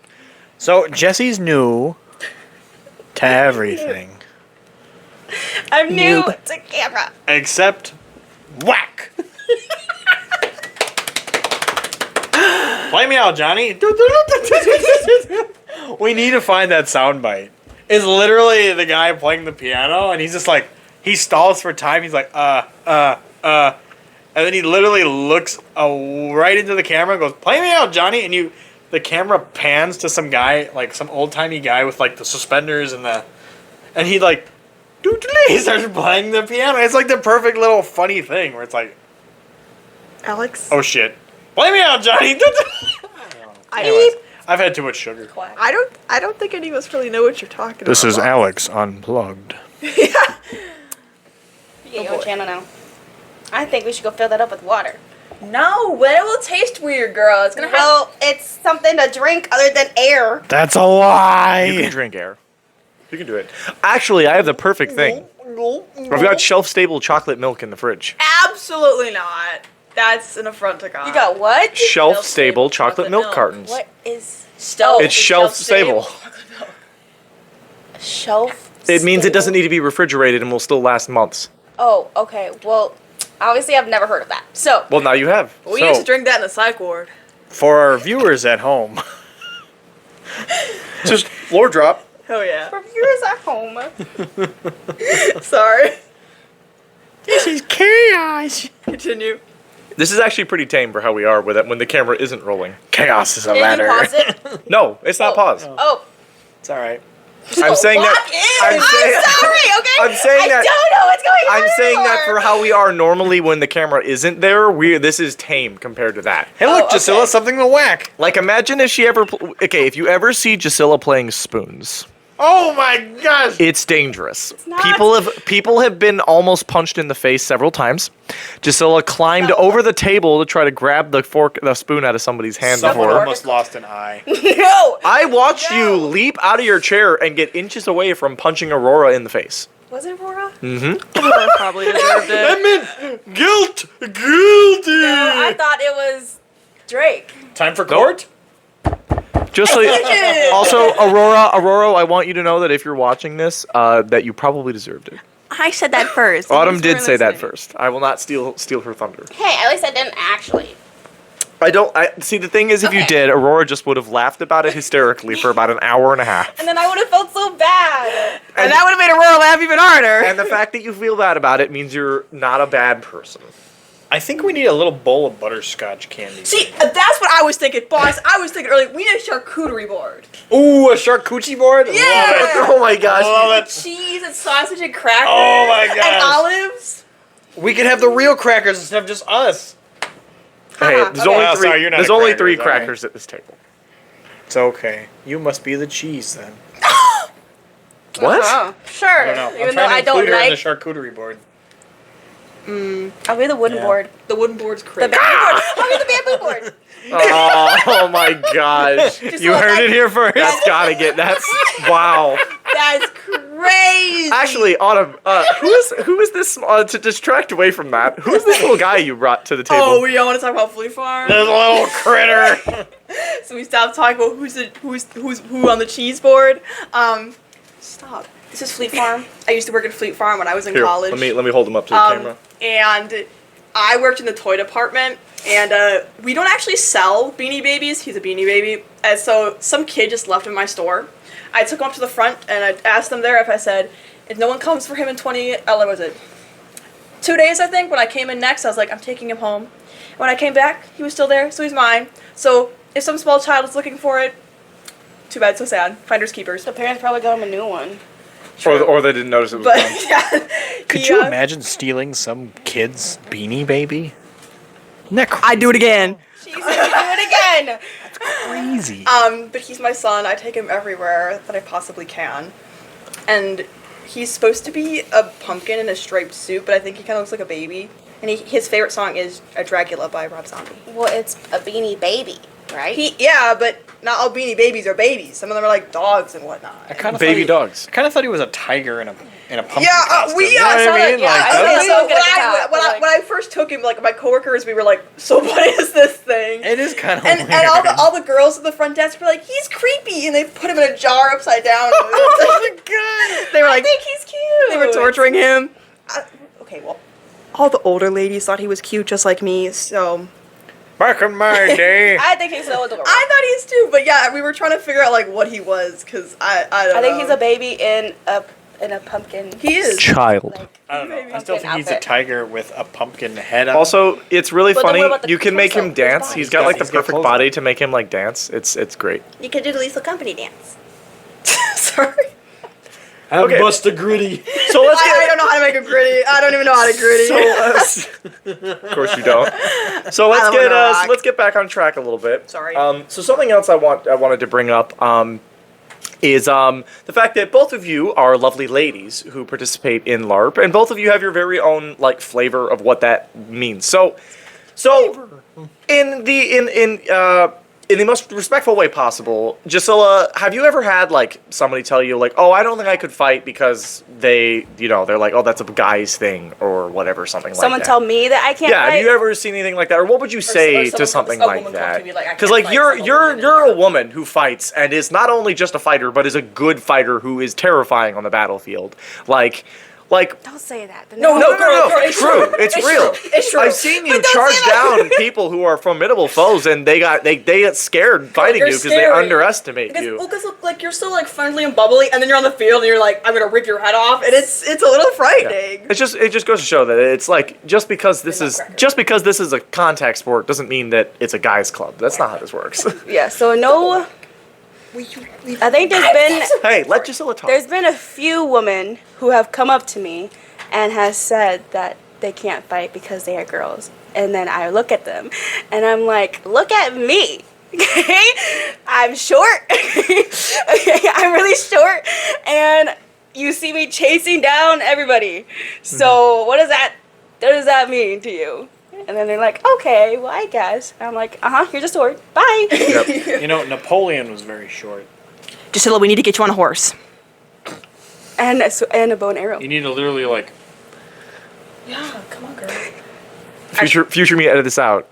So, Jesse's new to everything. I'm new to camera. Except whack. Play me out, Johnny. We need to find that soundbite. It's literally the guy playing the piano, and he's just like, he stalls for time. He's like, and then he literally looks right into the camera and goes, "Play me out, Johnny." And the camera pans to some guy, like some old timey guy with like the suspenders and he like. He starts playing the piano. It's like the perfect little funny thing where it's like, Alex? oh shit, play me out, Johnny. Anyways, I've had too much sugar. I don't think any of us really know what you're talking This about. is Alex Unplugged. You get your own channel now. I think we should go fill that up with water. No, but it will taste weird, girl. It's gonna Well, it's something to drink other than air. That's a You lie. can drink air. You can do it. Actually, I have the perfect thing. I've got shelf-stable chocolate milk in the fridge. Absolutely not. That's an affront to God. You got what? Shelf-stable chocolate milk cartons. What is Stealth. It's shelf-stable. shelf? It means it doesn't stable? need to be refrigerated and will still last months. Oh, okay. Well, obviously I've never heard of that. So, Well, now you have. We So- used to drink that in the psych ward. For our viewers at home, Just floor drop. Oh yeah. for viewers at home, Sorry. this is chaos. Continue. This is actually pretty tame for how we are with it when the camera isn't rolling. Chaos is a can you ladder. pause it? No, it's not paused. Oh, It's all right. I'm saying that. lock in. I'm sorry. Okay. I'm saying that- I don't know what's going on. I'm saying that for anymore. how we are normally when the camera isn't there. This is tame compared to that. Hey, look, Oh, okay. Gisela, something to whack. Like, imagine if she ever. Okay, if you ever see Gisela playing spoons, Oh my gosh. it's dangerous. not. People have been almost punched in the face several times. Gisela climbed over the table to try to grab the spoon out of somebody's hand Someone before. almost lost an eye. No. I watched No. you leap out of your chair and get inches away from punching Aurora in the face. Was it Aurora? Aurora probably deserved it. meant guilt. Guilty. No, I thought it was Drake. Time for court? Just so also, Aurora, I want you to know that if you're watching this, that you probably deserved it. I said that first. Autumn did say that first. I will not steal her thunder. Hey, at least I didn't actually. I see. The thing is, if you did, Aurora just would have laughed about it hysterically for about an hour and a half. And then I would have felt so bad. And that would have made Aurora laugh even harder. And the fact that you feel bad about it means you're not a bad person. I think we need a little bowl of butterscotch candy. See, that's what I was thinking, boss. I was thinking earlier, we need a charcuterie board. Ooh, a charcuterie board? Yeah. Oh my gosh. Love it. Cheese and sausage and crackers. Oh my gosh. And olives. We could have the real crackers instead of just us. Hey, there's Okay. only Oh, three. sorry, you're not There's a only cracker, three is that right? crackers at this table. It's okay. You must be the cheese then. What? Oh, sure. I don't know. Even I'm though trying I to don't include her in the like. charcuterie board. I'll be the wooden Yeah. board. The wooden board's The crazy. bamboo board. I'll be the bamboo board. Oh my gosh. You like heard that- it here first. That's gotta get. That's wow. That's crazy. Actually, Autumn, who is this? To distract away from that, who is this little guy you brought to the table? Oh, we don't want to talk about Flea Farm. This little critter. So we stopped talking about who on the cheese board. Stop. This is Fleet Farm. I used to work at Fleet Farm when I was in Here, college. let me hold him up to the camera. And I worked in the toy department, and we don't actually sell Beanie Babies. He's a Beanie Baby. And so some kid just left him in my store. I took him up to the front, and I asked them there if no one comes for him in what was it? 2 days, I think. When I came in next, I was like, I'm taking him home. And when I came back, he was still there, so he's mine. So if some small child is looking for it, too bad, so sad. Finders keepers. The parents probably got him a new one. Or they didn't notice it was But gone. yeah, Could you imagine stealing some kid's Beanie Baby? Isn't that I'd do it again. She said to do it again. crazy? But he's my son. I take him everywhere that I possibly can. And he's supposed to be a pumpkin in a striped suit, but I think he kind of looks like a baby. And his favorite song is Dracula by Rob Zombie. Well, it's a Beanie Baby, right? Yeah, but not all Beanie Babies are babies. Some of them are like dogs and whatnot. I kind of Baby dogs. I kind of thought he was a tiger in a pumpkin Yeah, costume. we You know what saw I that, mean? yeah, Like, I that's- saw So that. when I first took him, like my coworkers, we were like, "So what is this thing?" it is kind of And weird. all the girls at the front desk were like, "He's creepy," and they put him in a jar upside down. Oh my god! They were I like, think he's cute. they were torturing him. Okay, well, all the older ladies thought he was cute, just like me. So Back in my day. I think he's so adorable. I thought he's too, but yeah, we were trying to figure out like what he was, cause I don't know. I think he's a baby in a pumpkin. He is. Child. Like, I don't know. I still pumpkin think he's a outfit. tiger with a pumpkin head. Also, it's really But then funny. what about the You can make him torso? His dance. body? He's got like the He's got perfect clothes body on. to make him like dance. It's great. You could do the Lethal Company dance. Sorry. Okay. Busta Gritty. So let's I don't know how to make him gritty. I don't even know how to gritty. Of course you don't. So let's I don't get wanna rock. let's get back on track a little bit. Sorry. So something else I wanted to bring up is the fact that both of you are lovely ladies who participate in LARP, and both of you have your very own like flavor of what that means. So in the most respectful way possible, Gisela, have you ever had like somebody tell you like, oh, I don't think I could fight because they're like, oh, that's a guy's thing or whatever, something Someone like that. tell me that I can't Yeah, fight? have you ever seen anything like that, or what would you say to something like woman come that? to me like, I Because can't like fight, you're I'm a you're woman. you're a woman who fights and is not only just a fighter, but is a good fighter who is terrifying on the battlefield. Like Don't say that. no, it's true. It's real. It's true. I've seen you But don't charge say that. down people who are formidable foes, and they get scared fighting they're you because they scary. underestimate Because you. look, like you're so like friendly and bubbly, and then you're on the field and you're like, I'm gonna rip your head off, and it's a little frightening. It just goes to show that it's like just because this is a contact sport doesn't mean that it's a guys club. That's not how this works. Yeah, so no. I think Hey, let Gisela talk. there's been a few women who have come up to me and has said that they can't fight because they are girls. And then I look at them and I'm like, look at me. Okay? I'm short. Okay, I'm really short. And you see me chasing down everybody. So what does that mean to you? And then they're like, okay, well, I guess. And I'm like, here's a sword. Bye. Yep. You know, Napoleon was very short. Gisela, we need to get you on a horse. and a bow and arrow. You need to literally like. Yeah, come on, girl. Future me, edit this out.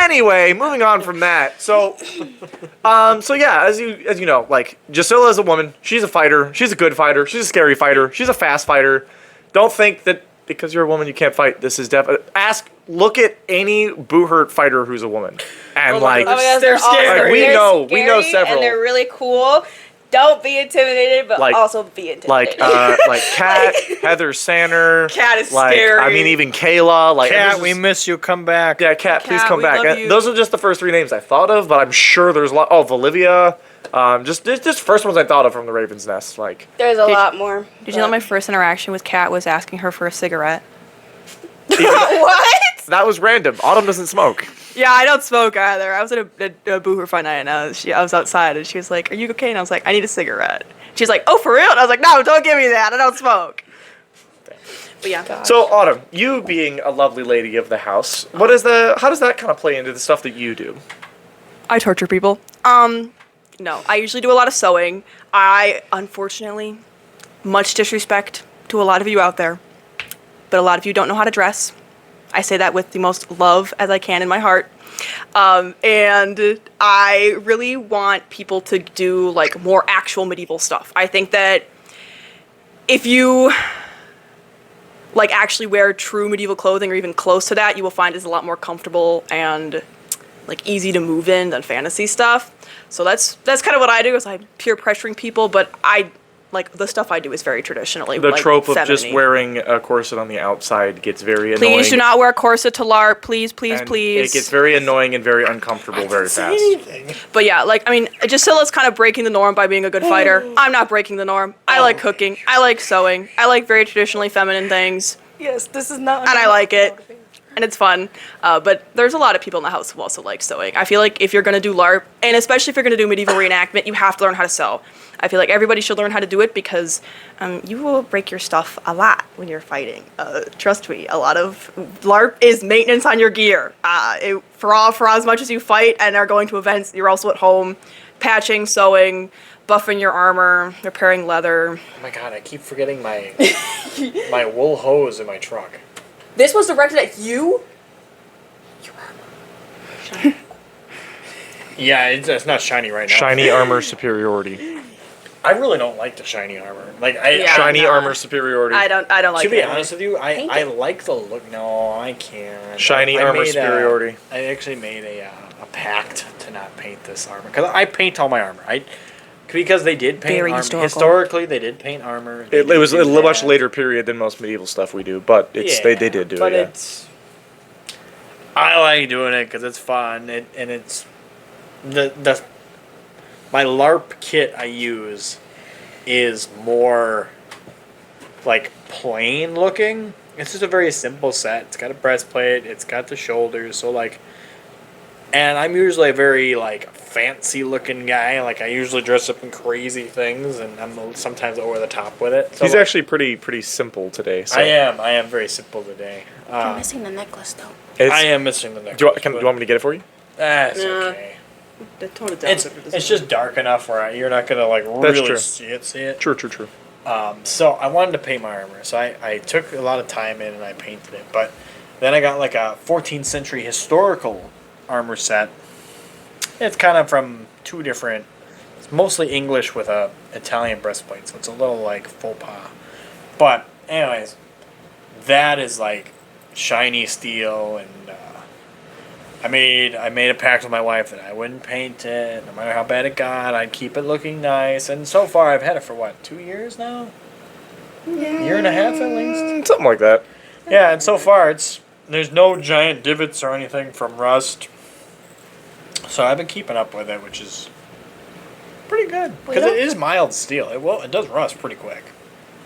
Anyway, moving on from that. So yeah, as you know, like Gisela is a woman. She's a fighter. She's a good fighter. She's a scary fighter. She's a fast fighter. Don't think that because you're a woman you can't fight. This is look at any boo-hurt fighter who's a woman, and like Oh my gosh, They're all- scary. we they're know scary several. and they're really cool. Don't be intimidated, but Like- also be intimidated. like Kat, Heather Sanner. Kat is like, scary. I mean, even Kayla. Like, Cat, this we is- miss you. Come back. Yeah, Kat, please Kat, come we back. love you. Those are just the first 3 names I thought of, but I'm sure there's a lot. Oh, Olivia. Just first ones I thought of from the Raven's Nest. Like, There's a lot more. Did you know my first interaction with Kat was asking her for a cigarette? What? that was random. Autumn doesn't smoke. Yeah, I don't smoke either. I was at a booher fight night and I was outside and she was like, "Are you okay?" And I was like, "I need a cigarette." She's like, "Oh, for real?" And I was like, "No, don't give me that. I don't smoke." But yeah. So, Autumn, you being a lovely lady of the house, how does that kind of play into the stuff that you do? I torture people. No, I usually do a lot of sewing. I, unfortunately, much disrespect to a lot of you out there, but a lot of you don't know how to dress. I say that with the most love as I can in my heart. And I really want people to do like more actual medieval stuff. I think that if you like actually wear true medieval clothing or even close to that, you will find it's a lot more comfortable and like easy to move in than fantasy stuff. So that's kind of what I do is I'm peer pressuring people, but I like the stuff I do is very traditionally The like, trope of just feminine. wearing a corset on the outside gets very annoying. Please do not wear a corset to LARP. Please, please, and please. It gets very annoying and very uncomfortable very fast. But yeah, like, I mean, Gisela's kind of breaking the norm by being a good fighter. I'm not breaking the norm. I like cooking. I like sewing. I like very traditionally feminine things. Yes, this is not. And I like it. And it's fun. But there's a lot of people in the house who also like sewing. I feel like if you're going to do LARP, and especially if you're going to do medieval reenactment, you have to learn how to sew. I feel like everybody should learn how to do it because you will break your stuff a lot when you're fighting. Trust me, a lot of LARP is maintenance on your gear. For as much as you fight and are going to events, you're also at home patching, sewing, buffing your armor, repairing leather. Oh my god, I keep forgetting my my wool hose in my truck. This was directed at you. Yeah, it's not shiny right now. Shiny armor superiority. I really don't like the shiny armor. Like Yeah. Shiny no. armor superiority. I don't like to be it. honest with you, Paint I it. like the look. No, I can't. Shiny I armor made superiority. I actually made a pact to not paint this armor because I paint all my armor. Because they did paint Very armor. historical. Historically, they did paint armor. It was a did much that. later period than most medieval stuff we do, but they did do but it. Yeah. it's. I like doing it because it's fun, and it's the my LARP kit I use is more like plain looking. It's just a very simple set. It's got a breastplate. It's got the shoulders. So like, and I'm usually a very like fancy looking guy. Like I usually dress up in crazy things, and I'm sometimes over the top with it. So He's like, actually pretty simple today. So I am very simple today. I'm missing the necklace though. It's- I am missing the necklace. Do you want me to get it for you? That's Nah. okay. Tone it down. It's just dark enough where you're not gonna like really true. see it. True. So I wanted to paint my armor, so I took a lot of time in and I painted it. But then I got like a 14th century historical armor set. It's kind of from two different. It's mostly English with a Italian breastplate, so it's a little like faux pas. But anyways, that is like shiny steel, and I made a pact with my wife that I wouldn't paint it, no matter how bad it got. I'd keep it looking nice, and so far I've had it for what, 2 years now, year and a half at least. Something like that. Yeah, and so far there's no giant divots or anything from rust. So I've been keeping up with it, which is pretty good because it is mild steel. It does rust pretty quick.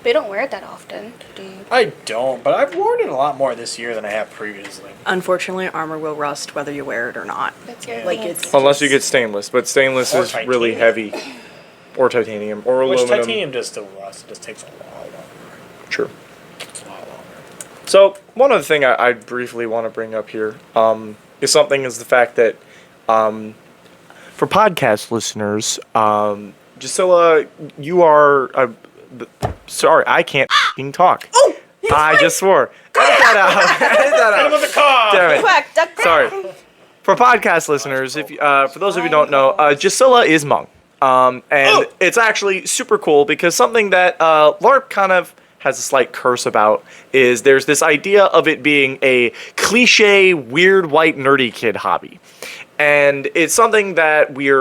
But you don't wear it that often, do you? I don't, but I've worn it a lot more this year than I have previously. Unfortunately, armor will rust whether you wear it or not. That's Yeah. Like it's Unless you get stainless, but stainless Or is really titanium. heavy. Or titanium. Or Which aluminum. titanium does still rust. It just takes a lot longer. True. It's a lot longer. So one other thing I briefly want to bring up here is the fact that for podcast listeners, Gisela, you are sorry, I can't f***ing talk. Oh, I just swore. Edit that out. Edit that out. With the car! Damn it. Quack, duck, quack. Sorry. For podcast listeners, if for those of you who don't know, Gisela is Hmong. And it's actually super cool because something that LARP kind of has a slight curse about is there's this idea of it being a cliche, weird, white, nerdy kid hobby. And it's something that we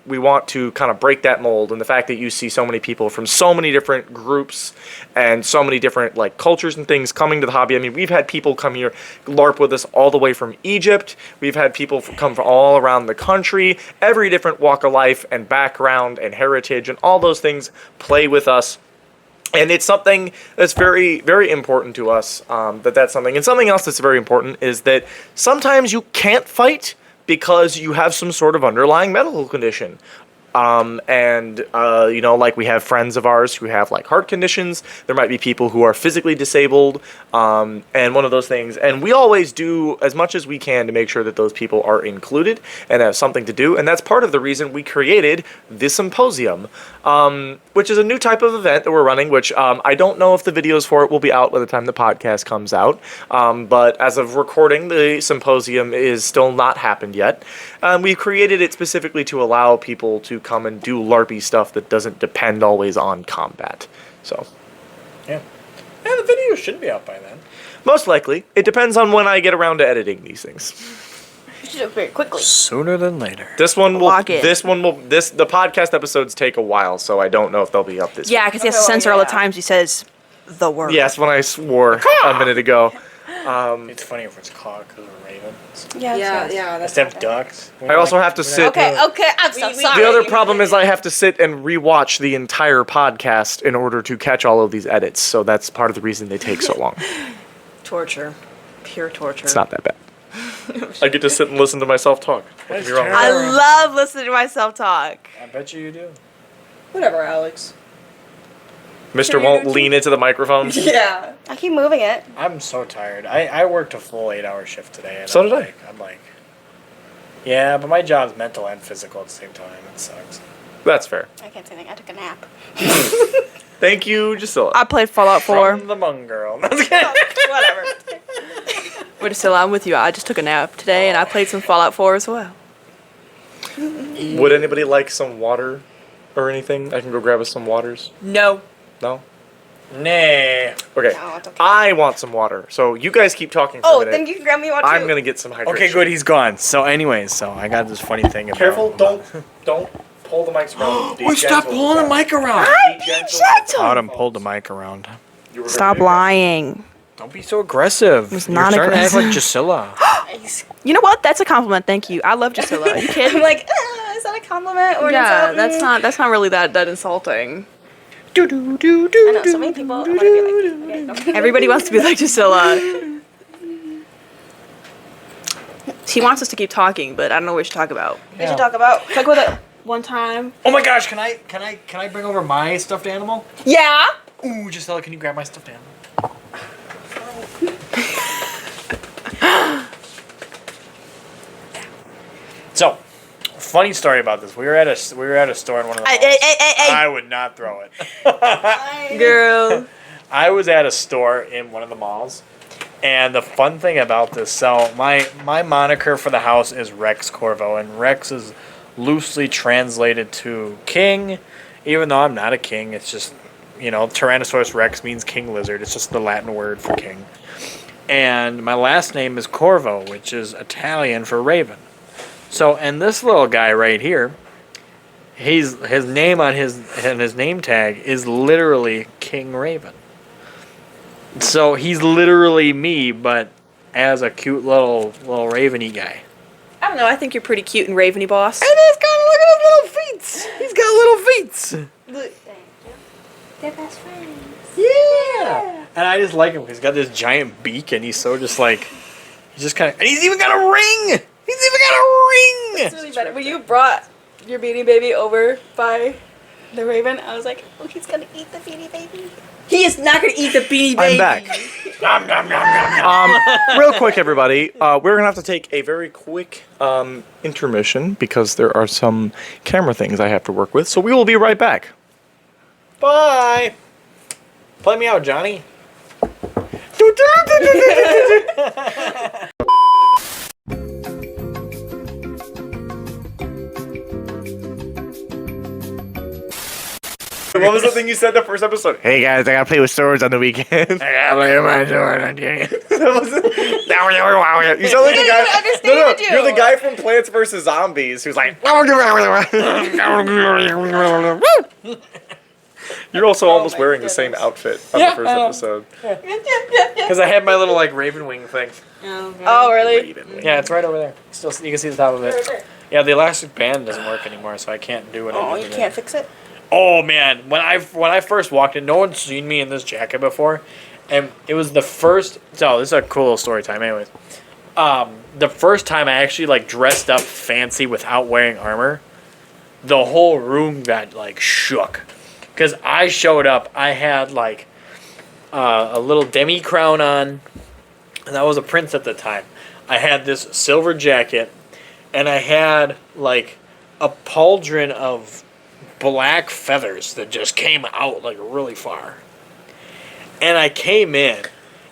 want to kind of break that mold, and the fact that you see so many people from so many different groups and so many different like cultures and things coming to the hobby. I mean, we've had people come here LARP with us all the way from Egypt. We've had people come from all around the country, every different walk of life and background and heritage, and all those things play with us. And it's something that's very, very important to us, that's something. And something else that's very important is that sometimes you can't fight because you have some sort of underlying medical condition. Like we have friends of ours who have like heart conditions. There might be people who are physically disabled, and one of those things. And we always do as much as we can to make sure that those people are included and have something to do. And that's part of the reason we created this symposium, which is a new type of event that we're running, which I don't know if the videos for it will be out by the time the podcast comes out. But as of recording, the symposium is still not happened yet. We created it specifically to allow people to come and do LARPy stuff that doesn't depend always on combat. So, Yeah. And the video should be out by then. most likely, it depends on when I get around to editing these things. You should do it very quickly. Sooner than later. The podcast episodes take a while, so I don't know if they'll be up this Yeah, week. because he has to Okay, well, censor all the yeah. times he says the word. Yes, when I swore a minute ago. It's funny if it's caught because of ravens. Yeah. Let's have ducks. I also have to sit. Okay, I'm so sorry. The other problem is I have to sit and rewatch the entire podcast in order to catch all of these edits, so that's part of the reason they take so long. Torture. Pure torture. It's not that bad. I get to sit and listen to myself talk. That's You're wrong. I love listening to myself talk. I bet you do. Whatever, Alex. Mr. won't lean into the microphone. Yeah. I keep moving it. I'm so tired. I worked a full 8-hour shift today. And So did I. I'm like, yeah, but my job's mental and physical at the same time. It sucks. That's fair. I can't say anything. I took a nap. Thank you, Gisela. I played Fallout 4. From the Hmong girl. Whatever. Wait, still, I'm with you. I just took a nap today, and I played some Fallout 4 as well. Would anybody like some water or anything? I can go grab us some waters. No. No? Nah. Okay. No, it's okay. I want some water. So you guys keep talking for a Oh, minute. then you can grab me one too. I'm going to get some hydration. Okay, good. He's gone. So, anyways, I got this funny thing about. Careful, don't pull the mics around. Be Stop gentle. pulling the mic around. Be gentle. Autumn pulled the mic around. You were Stop very lying. Don't be so aggressive. It's You're not starting to act aggressive. like Gisela. You know what? That's a compliment. Thank you. I love Gisela. Are you kidding? I'm like, is that a compliment or an Yeah, insult? that's not really that insulting. I know so many people want to be like, okay, Everybody wants to be like Gisela. He wants us to keep talking, but I don't know what we should talk about. We should talk about. Talk about it one time. Oh my gosh! Can I bring over my stuffed animal? Yeah. Ooh, Gisela, can you grab my stuffed animal? So, funny story about this. We were at a store in one of the malls. I would not throw it. Girl. I was at a store in one of the malls, and the fun thing about this, so my moniker for the house is Rex Corvo, and Rex is loosely translated to king, even though I'm not a king. It's just, Tyrannosaurus Rex means king lizard. It's just the Latin word for king. And my last name is Corvo, which is Italian for raven. So, and this little guy right here, his name on his name tag is literally King Raven. So he's literally me, but as a cute little raveny guy. I don't know. I think you're pretty cute and raveny, boss. And he's got look at his little feet. He's got little feet. Look. They're best friends. Yeah. And I just like him. He's got this giant beak, and he's so just like, he's just kind of, and he's even got a ring. He's even got a ring. It's really better. When you brought your Beanie Baby over by the Raven, I was like, oh, he's gonna eat the Beanie Baby. He is not going to eat the Beanie I'm Baby. back. Nom, nom, nom, nom, nom. Real quick, everybody. We're going to have to take a very quick intermission because there are some camera things I have to work with. So we will be right back. Bye. Play me out, Johnny. thing you said the first episode. Hey guys, I gotta play with swords on the weekend. I gotta play with my sword on the weekend. You sound like the guy. understand you. You're the guy from Plants vs Zombies who's like. You're also almost my wearing goodness. the same outfit on Yeah, the first I know. episode. Because I had my little like raven wing thing. Oh, really? Yeah, it's right over there. Still, you can see the top of it. Yeah, the elastic band doesn't work anymore, so I can't do it. Oh, you can't fix it? Oh man, when I first walked in, no one's seen me in this jacket before, and it was the first. So this is a cool little story time, anyways. The first time I actually like dressed up fancy without wearing armor, the whole room got like shook, because I showed up. I had like a little demi crown on, and I was a prince at the time. I had this silver jacket, and I had like a pauldron of black feathers that just came out like really far. And I came in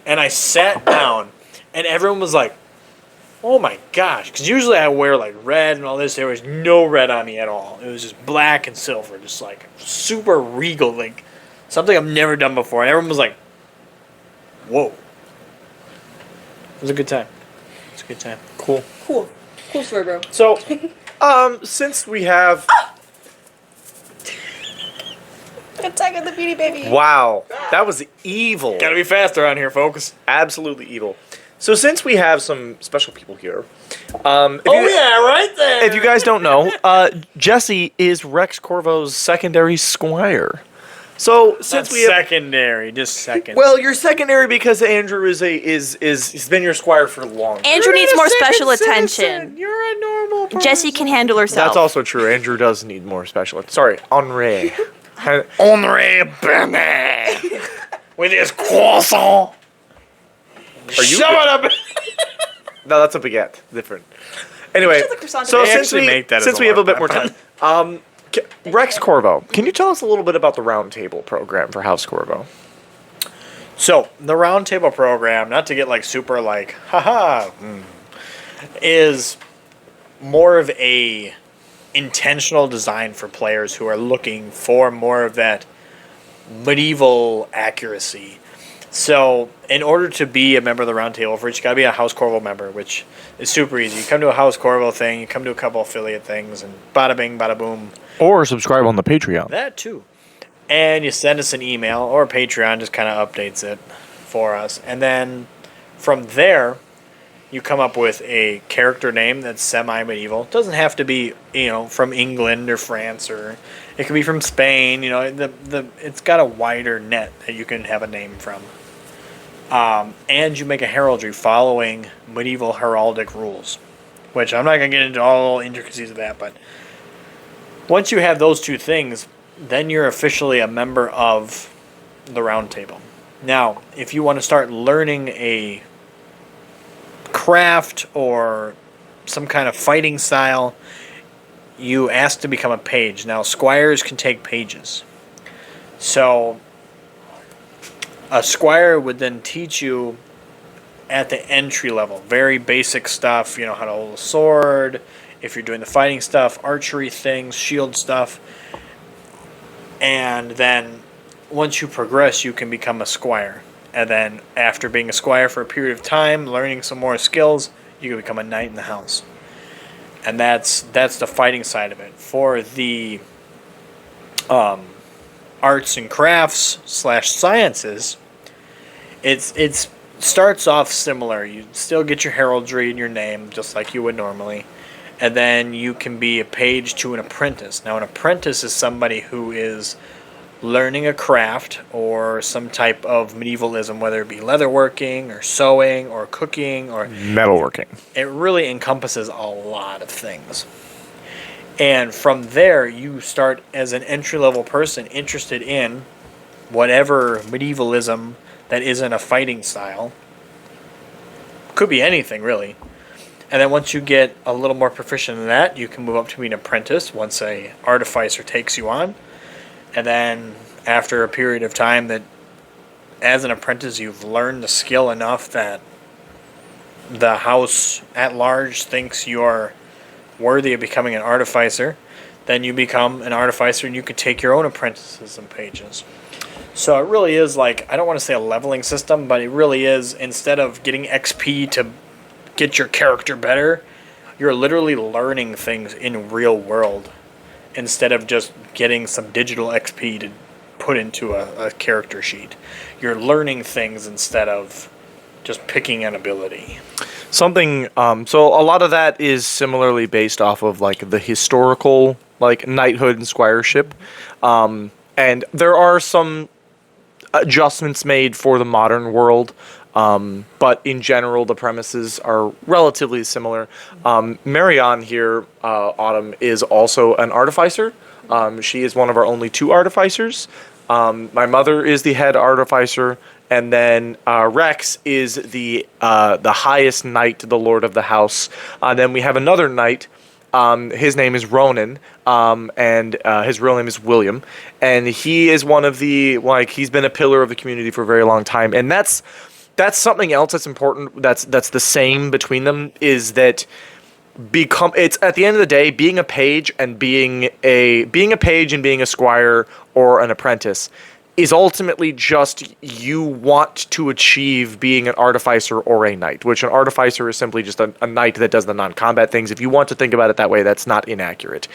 and I sat down and everyone was like, oh my gosh. Because usually I wear like red and all this. There was no red on me at all. It was just black and silver. Just like super regal. Like something I've never done before. And everyone was like, whoa. It was a good time. It's a good time. Cool. Cool. Cool story, bro. So, since we have. Attack of the Beauty Baby. Wow, that was evil. Gotta be faster on here, folks. Absolutely evil. So since we have some special people here, Right there. if you guys don't know, Jessie is Rex Corvo's secondary squire. So since That's we have, secondary, just second. well, you're secondary because Andrew is he's been your squire for long. Andrew needs more special attention. You're a normal person. Jessie can handle herself. That's also true. Andrew does need more special. Sorry, Henri. Henri Bennett with his croissant. Are you? Shove it up. No, that's a baguette. Different. Anyway, the croissant so They since actually make that as since a we have a word, bit more time, Rex Corvo, can you tell us a little bit about the roundtable program for House Corvo? So the roundtable program, not to get like super like haha, is more of a intentional design for players who are looking for more of that medieval accuracy. So in order to be a member of the roundtable, first you gotta be a House Corvo member, which is super easy. You come to a House Corvo thing, you come to a couple affiliate things, and bada bing, bada boom. Or subscribe on the Patreon. That too. And you send us an email, or Patreon just kind of updates it for us. And then from there, you come up with a character name that's semi-medieval. It doesn't have to be, from England or France, or it could be from Spain. It's got a wider net that you can have a name from. And you make a heraldry following medieval heraldic rules, which I'm not going to get into all the intricacies of that, but once you have those two things, then you're officially a member of the round table. Now, if you want to start learning a craft or some kind of fighting style, you ask to become a page. Now, squires can take pages. So, a squire would then teach you at the entry level, very basic stuff, how to hold a sword, if you're doing the fighting stuff, archery things, shield stuff. And then once you progress, you can become a squire. And then after being a squire for a period of time, learning some more skills, you can become a knight in the house. And that's the fighting side of it. For the arts and crafts / sciences, it starts off similar. You still get your heraldry in your name, just like you would normally. And then you can be a page to an apprentice. Now, an apprentice is somebody who is learning a craft or some type of medievalism, whether it be leatherworking or sewing or cooking or Metalworking. it really encompasses a lot of things. And from there, you start as an entry-level person interested in whatever medievalism that isn't a fighting style. Could be anything, really. And then once you get a little more proficient in that, you can move up to be an apprentice once a artificer takes you on. And then after a period of time that as an apprentice you've learned the skill enough that the house at large thinks you're worthy of becoming an artificer, then you become an artificer and you can take your own apprentices and pages. So it really is like, I don't want to say a leveling system, but it really is, instead of getting XP to get your character better, you're literally learning things in real world instead of just getting some digital XP to put into a character sheet. You're learning things instead of just picking an ability. Something, so a lot of that is similarly based off of like the historical, like knighthood and squireship. And there are some adjustments made for the modern world. But in general, the premises are relatively similar. Marion here, Autumn, is also an artificer. She is one of our only 2 artificers. My mother is the head artificer, and then Rex is the highest knight, the lord of the house. Then we have another knight. His name is Ronan, and his real name is William, and he is one of the, like, he's been a pillar of the community for a very long time, and that's something else that's important. That's the same between them, is that it's at the end of the day, being a page and being a squire or an apprentice is ultimately just you want to achieve being an artificer or a knight, which an artificer is simply just a knight that does the non-combat things. If you want to think about it that way, that's not inaccurate.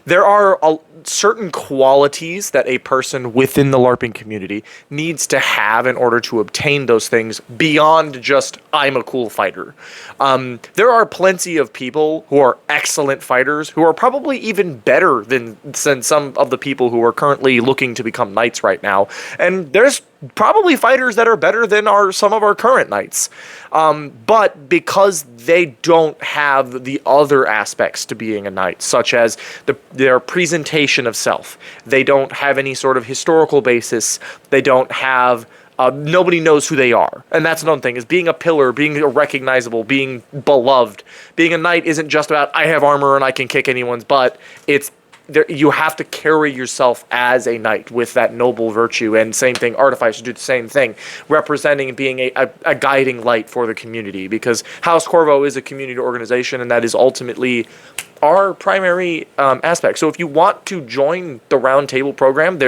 There are certain qualities that a person within the LARPing community needs to have in order to obtain those things beyond just, I'm a cool fighter. There are plenty of people who are excellent fighters who are probably even better than some of the people who are currently looking to become knights right now. And there's probably fighters that are better than some of our current knights. But because they don't have the other aspects to being a knight, such as their presentation of self, they don't have any sort of historical basis, they don't have, nobody knows who they are. And that's another thing, is being a pillar, being recognizable, being beloved. Being a knight isn't just about, I have armor and I can kick anyone's butt. It's you have to carry yourself as a knight with that noble virtue, and same thing, artificers do the same thing, representing and being a guiding light for the community, because House Corvo is a community organization, and that is ultimately our primary aspect. So if you want to join the round table program,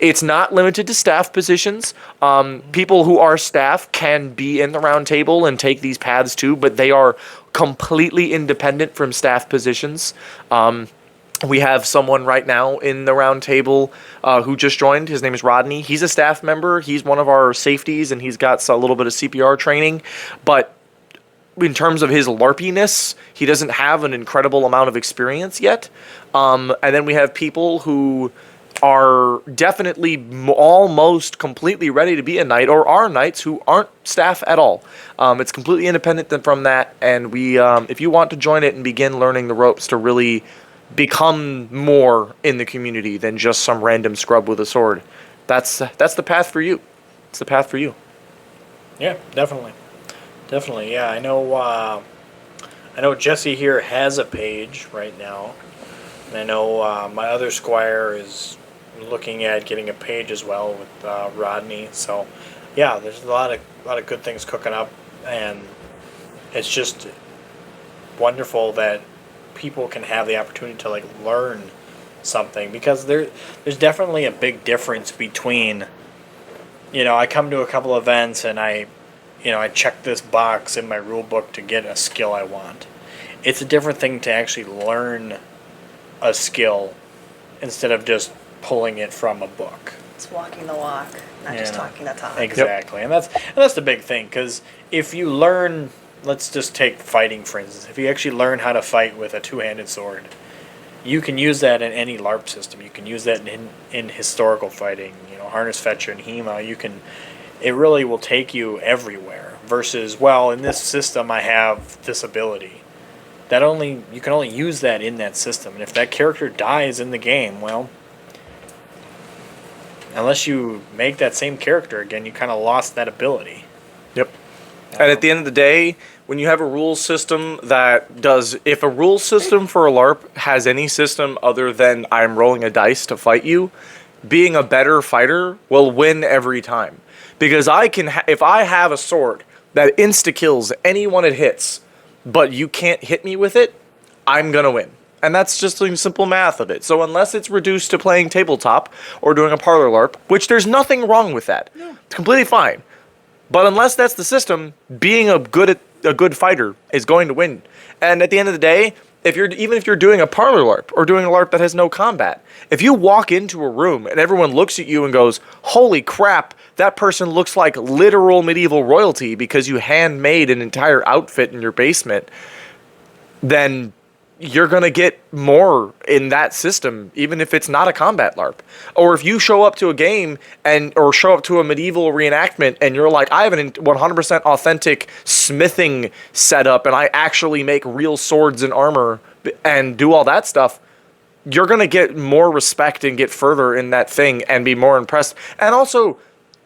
it's not limited to staff positions. People who are staff can be in the round table and take these paths too, but they are completely independent from staff positions. We have someone right now in the round table who just joined. His name is Rodney. He's a staff member. He's one of our safeties, and he's got a little bit of CPR training. But in terms of his LARPiness, he doesn't have an incredible amount of experience yet. And then we have people who are definitely almost completely ready to be a knight, or are knights who aren't staff at all. It's completely independent from that. And we, if you want to join it and begin learning the ropes to really become more in the community than just some random scrub with a sword, that's the path for you. It's the path for you. Yeah, definitely. Yeah, I know Jessie here has a page right now, and I know my other squire is looking at getting a page as well with Rodney. So yeah, there's a lot of good things cooking up, and it's just wonderful that people can have the opportunity to like learn something, because there's definitely a big difference between, I come to a couple events and I check this box in my rule book to get a skill I want. It's a different thing to actually learn a skill instead of just pulling it from a book. It's walking the walk, not just talking the talk. Exactly. Yep. And that's the big thing, because if you learn, let's just take fighting for instance. If you actually learn how to fight with a two-handed sword, you can use that in any LARP system. You can use that in historical fighting, Harness Fetcher and HEMA. It really will take you everywhere. Versus, well, in this system I have this ability. You can only use that in that system. And if that character dies in the game, well, unless you make that same character again, you kind of lost that ability. Yep. And at the end of the day, when you have a rule system if a rule system for a LARP has any system other than I'm rolling a dice to fight you, being a better fighter will win every time. Because if I have a sword that insta-kills anyone it hits, but you can't hit me with it, I'm going to win. And that's just the simple math of it. So unless it's reduced to playing tabletop or doing a parlor LARP, which there's nothing wrong with that. No. It's completely fine. But unless that's the system, being a good fighter is going to win. And at the end of the day, even if you're doing a parlor LARP or doing a LARP that has no combat, if you walk into a room and everyone looks at you and goes, "Holy crap, that person looks like literal medieval royalty because you handmade an entire outfit in your basement," then you're going to get more in that system, even if it's not a combat LARP. Or if you show up to a game or show up to a medieval reenactment and you're like, "I have an 100% authentic smithing setup and I actually make real swords and armor and do all that stuff," you're going to get more respect and get further in that thing and be more impressed. And also,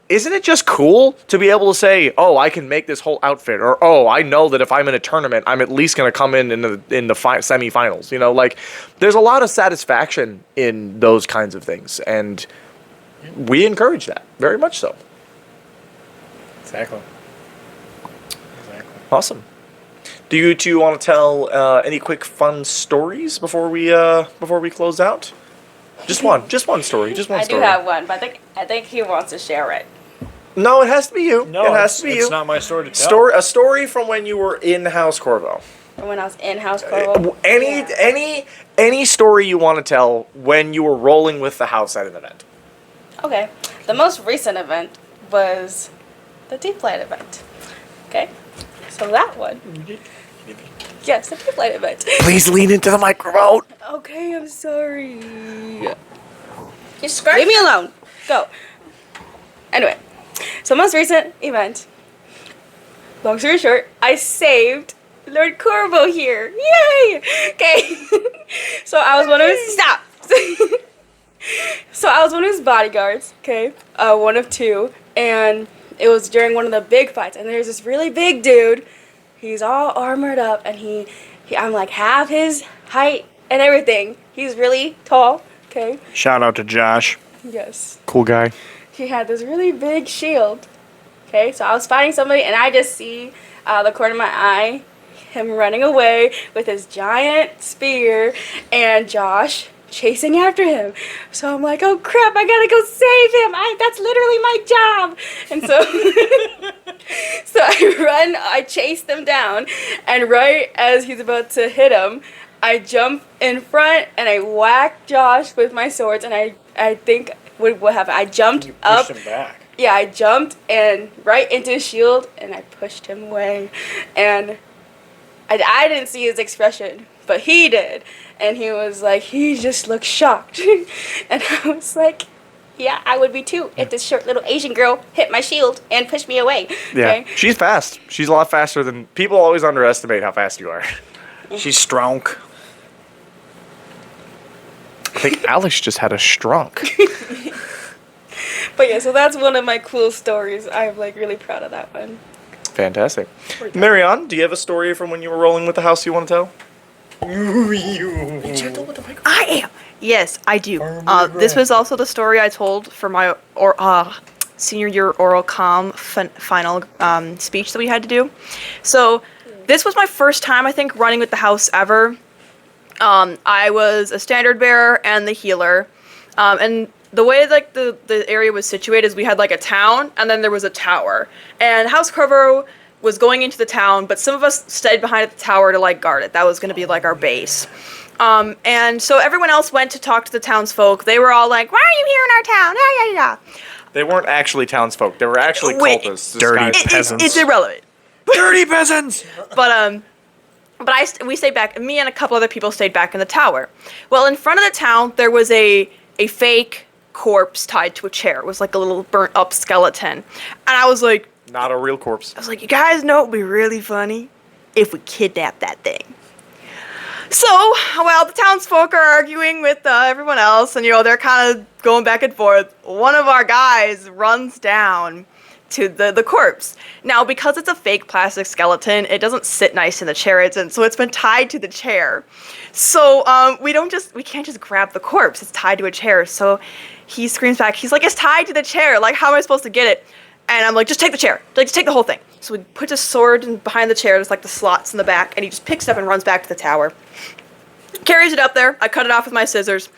isn't it just cool to be able to say, "Oh, I can make this whole outfit," or "Oh, I know that if I'm in a tournament, I'm at least going to come in the semifinals." You know, like there's a lot of satisfaction in those kinds of things, and we encourage that very much so. Exactly. Awesome. Do you two want to tell any quick fun stories before we close out? Just one story. Just one I story. do have one, but I think he wants to share it. No, it has to be you. No, it has to be you. It's not my story to tell. A story from when you were in House Corvo. When I was in House Corvo. Any story you want to tell when you were rolling with the house at an event. Okay. The most recent event was the Deep Light event. Okay? So that one. Yes, the Deep Light event. Please lean into the microphone. Okay, I'm sorry. Just Leave me alone. Go. Anyway, so most recent event. Long story short, I saved Lord Corvo here. Yay! Okay. So I was one of his stop. So I was one of his bodyguards. Okay, one of two, and it was during one of the big fights. And there's this really big dude. He's all armored up, and he I'm like half his height and everything. He's really tall. Okay. Shout out to Josh. Yes. Cool guy. He had this really big shield. Okay, so I was fighting somebody, and I just see the corner of my eye him running away with his giant spear, and Josh chasing after him. So I'm like, "Oh crap, I gotta go save him. That's literally my job." And so so I chase them down, and right as he's about to hit him, I jump in front and I whack Josh with my swords, and I think what happened? I jumped You up. pushed him back. Yeah, I jumped and right into his shield, and I pushed him away. And I didn't see his expression, but he did. And he was like, he just looked shocked. And I was like, yeah, I would be too if this short little Asian girl hit my shield and pushed me away. Yeah, Okay? she's fast. She's a lot faster than people always underestimate how fast you are. She's strong. I think Alex just had a stroke. But yeah, so that's one of my cool stories. I'm like really proud of that one. Fantastic. Marion, do you have a story from when you were rolling with the house you want to tell? I am. Yes, I do. This was also the story I told for my senior year oral comm final speech that we had to do. So this was my first time, I think, running with the house ever. I was a standard bearer and the healer. And the way like the area was situated is we had like a town and then there was a tower. And House Corvo was going into the town, but some of us stayed behind at the tower to like guard it. That was going to be like our base. And so everyone else went to talk to the townsfolk. They were all like, "Why are you here in our town?" Yeah, yeah, yeah. They weren't actually townsfolk. They were actually Wait, cultists. dirty disguised- peasants. It's irrelevant. Dirty peasants! But we stayed back. Me and a couple other people stayed back in the tower. Well, in front of the town, there was a fake corpse tied to a chair. It was like a little burnt up skeleton. And I was like, Not a real corpse. "You guys know it'd be really funny if we kidnapped that thing." So, well, the townsfolk are arguing with everyone else, and they're kind of going back and forth. One of our guys runs down to the corpse. Now, because it's a fake plastic skeleton, it doesn't sit nice in the chair it's in, so it's been tied to the chair. So we can't just grab the corpse. It's tied to a chair. So he screams back. He's like, "It's tied to the chair. Like, how am I supposed to get it?" And I'm like, "Just take the chair. Like, just take the whole thing." So he puts his sword behind the chair. There's like the slots in the back, and he just picks it up and runs back to the tower. carries it up there. I cut it off with my scissors,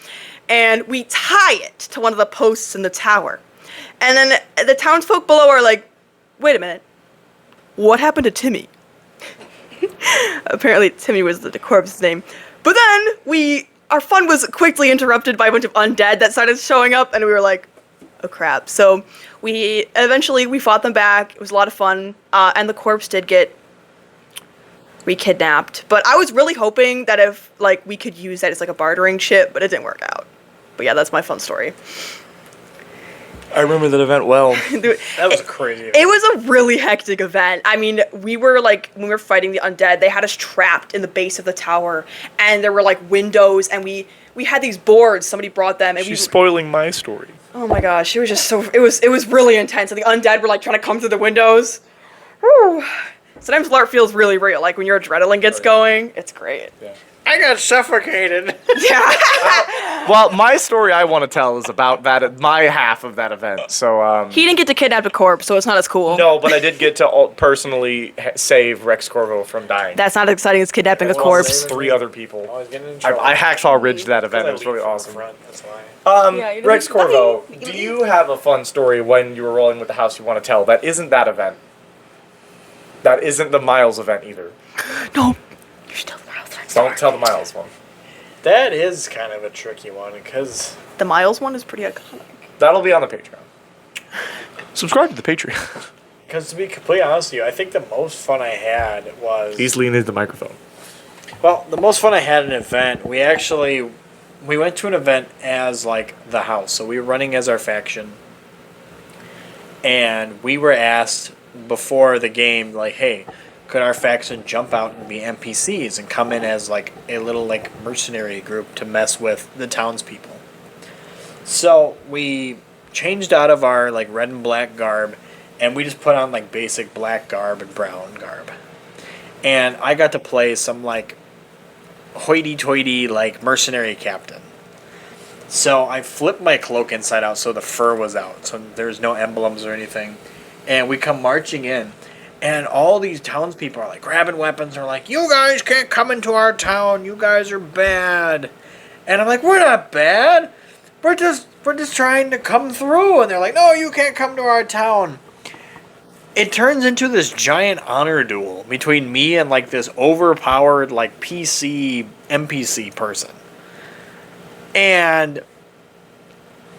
and we tie it to one of the posts in the tower. And then the townsfolk below are like, wait a minute, what happened to Timmy? Apparently Timmy was the corpse's name. But then our fun was quickly interrupted by a bunch of undead that started showing up, and we were like, oh crap. So we fought them back. It was a lot of fun, and the corpse did get re-kidnapped. But I was really hoping that if we could use that as a bartering chip, but it didn't work out. But yeah, that's my fun story. I remember that event well. That was crazy. It was a really hectic event. I mean, we were when we were fighting the undead, they had us trapped in the base of the tower, and there were windows, and we had these boards. Somebody brought them, and She's spoiling my story. oh my gosh, it was just it was really intense. And the undead were trying to come through the windows. Whew. Sometimes LARP feels really real. When your adrenaline gets going, it's great. Yeah. I got suffocated. Yeah. Well, my story I want to tell is about my half of that event. So He didn't get to kidnap a corpse, so it's not as cool. no, but I did get to personally save Rex Corvo from dying. That's not as exciting as kidnapping a Well, corpse. maybe. 3 other people. I was getting in trouble. I hacksaw ridged that event. It was Because I really leaped from the awesome. front, that's why. Yeah, you Rex didn't- Corvo, Bye. do you have a fun story when you were rolling with the house you want to tell? That isn't that event. That isn't the Miles event either. No. You're still the Miles one. Don't tell the Miles one. That is kind of a tricky one because The Miles one is pretty iconic. That'll be on the Patreon. Subscribe to the Patreon. to be completely honest with you, I think the most fun I had was He's leaning into the microphone. well, the most fun I had at an event. We went to an event as the house, so we were running as our faction, and we were asked before the game, hey, could our faction jump out and be NPCs and come in as a little mercenary group to mess with the townspeople? So we changed out of our red and black garb, and we just put on basic black garb and brown garb, and I got to play some hoity-toity mercenary captain. So I flipped my cloak inside out so the fur was out, so there's no emblems or anything, and we come marching in. And all these townspeople are grabbing weapons. They're you guys can't come into our town. You guys are bad. And I'm we're not bad. We're just trying to come through. And they're no, you can't come to our town. It turns into this giant honor duel between me and this overpowered PC NPC person. And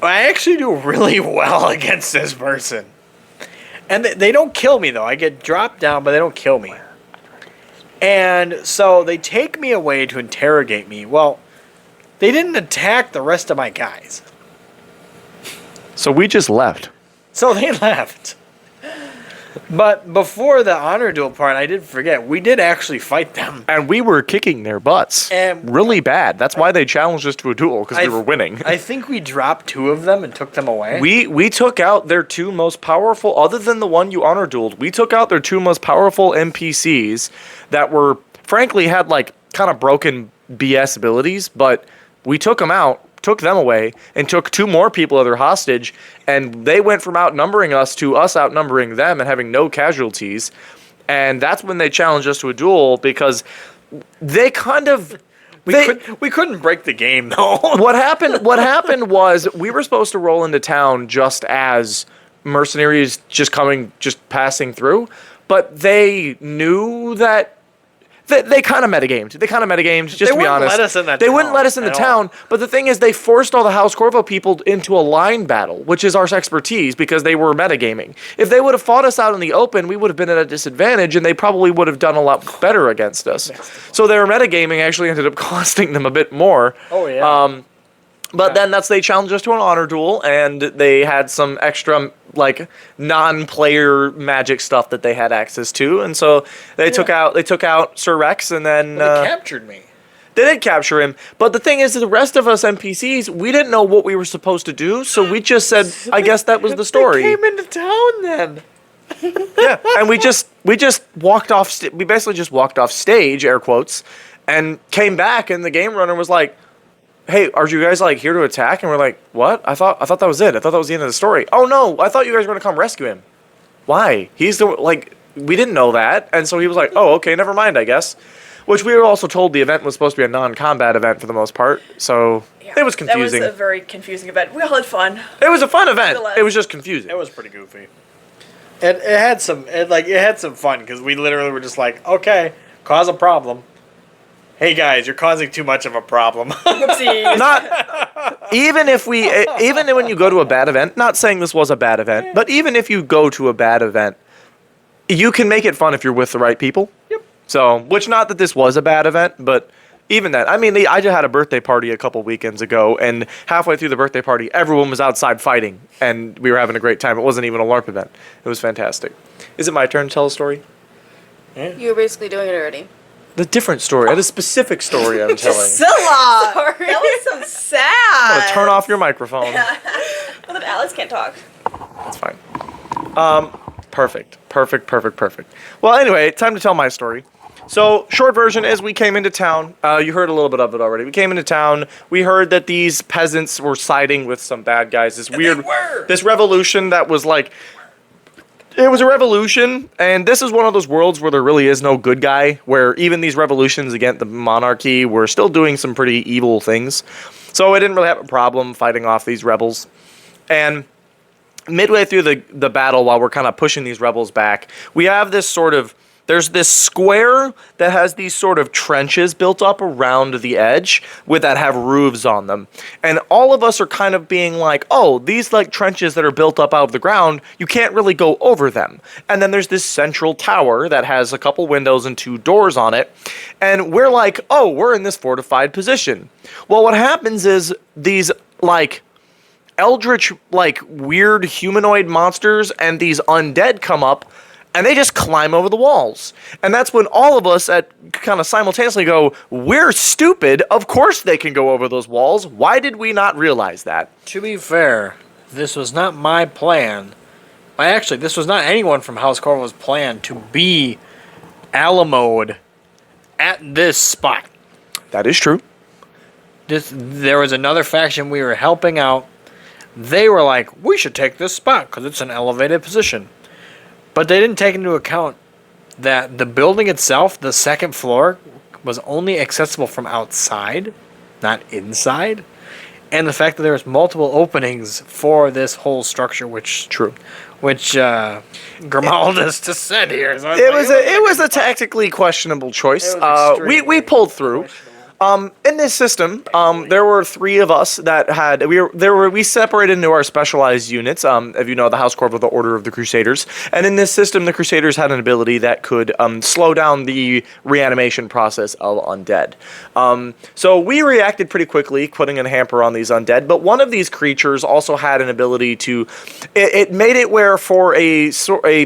I actually do really well against this person. And they don't kill me, though. I get dropped down, but they don't kill me. And so they take me away to interrogate me. Well, they didn't attack the rest of my guys. So we just left. So they left. But before the honor duel part, I did forget, we did actually fight them. And we were kicking their butts. And really bad. That's why they challenged us to a duel, because we were winning. I think we dropped 2 of them and took them away. We took out their 2 most powerful, other than the one you honor dueled, we took out their 2 most powerful NPCs that were, frankly, had kind of broken BS abilities, but we took them out, took them away, and took 2 more people other hostage, and they went from outnumbering us to us outnumbering them and having no casualties. And that's when they challenged us to a duel, because they kind of... We couldn't break the game, though. What happened was we were supposed to roll into town just as mercenaries just passing through, but they knew that they kind of metagamed. Just to be honest. They wouldn't let us in the town, but the thing is they forced all the House Corvo people into a line battle, which is our expertise, because they were metagaming. If they would have fought us out in the open, we would have been at a disadvantage, and they probably would have done a lot better against us. So their metagaming actually ended up costing them a bit more. Oh, yeah. But then they challenged us to an honor duel, and they had some extra non-player magic stuff that they had access to, and so they took out Sir Rex, and then They captured me. they did capture him. But the thing is, the rest of us NPCs, we didn't know what we were supposed to do, so we just said, I guess that was the story. They came into town then. Yeah, and we just walked off. We basically just walked off stage, air quotes, and came back, and the game runner was like, hey, are you guys here to attack? And we're like, what? I thought that was it. I thought that was the end of the story. Oh no, I thought you guys were gonna come rescue him. Why? He's the we didn't know that. And so he was like, oh, okay, never mind, I guess. Which we were also told the event was supposed to be a non-combat event for the most part, so it was confusing. That was a very confusing event. We all had fun. It was a fun event. Nonetheless. It was just confusing. It was pretty goofy. It had some fun because we literally were just like, okay, cause a problem. Hey guys, you're causing too much of a problem. Oopsies. Not even when you go to a bad event. Not saying this was a bad event, but even if you go to a bad event, you can make it fun if you're with the right people. Yep. So, which not that this was a bad event, but even that. I mean, I just had a birthday party a couple weekends ago, and halfway through the birthday party, everyone was outside fighting, and we were having a great time. It wasn't even a LARP event. It was fantastic. Is it my turn to tell a story? You were basically doing it already. The different story. I had a specific story I'm telling. Priscilla! Sorry. That was so I'm sad. gonna turn off your microphone. Well, then Alex can't talk. That's fine. Perfect. Well, anyway, time to tell my story. So, short version is we came into town. You heard a little bit of it already. We came into town. We heard that these peasants were siding with some bad guys. This revolution that was like, it was a revolution, and this is one of those worlds where there really is no good guy, where even these revolutions against the monarchy were still doing some pretty evil things. So I didn't really have a problem fighting off these rebels. And midway through the battle, while we're kind of pushing these rebels back, we have this sort of, there's this square that has these sort of trenches built up around the edge that have roofs on them. And all of us are kind of being like, oh, these like trenches that are built up out of the ground, you can't really go over them. And then there's this central tower that has a couple windows and 2 doors on it. And we're like, oh, we're in this fortified position. Well, what happens is these like eldritch, like weird humanoid monsters and these undead come up, and they just climb over the walls. And that's when all of us kind of simultaneously go, we're stupid. Of course they can go over those walls. Why did we not realize that? To be fair, this was not my plan. Actually, this was not anyone from House Corvo's plan to be Alamoed at this spot. That is true. There was another faction we were helping out. They were like, we should take this spot because it's an elevated position. But they didn't take into account that the building itself, the second floor, was only accessible from outside, not inside. And the fact that there was multiple openings for this whole structure, which Grimaldus just said here. So It was a tactically questionable choice. We pulled through. In this system, there were 3 of us that had we separated into our specialized units. If you know, the House Corvo, the Order of the Crusaders, and in this system, the Crusaders had an ability that could slow down the reanimation process of undead. So we reacted pretty quickly, putting a hamper on these undead. But one of these creatures also had an ability to. It made it where for a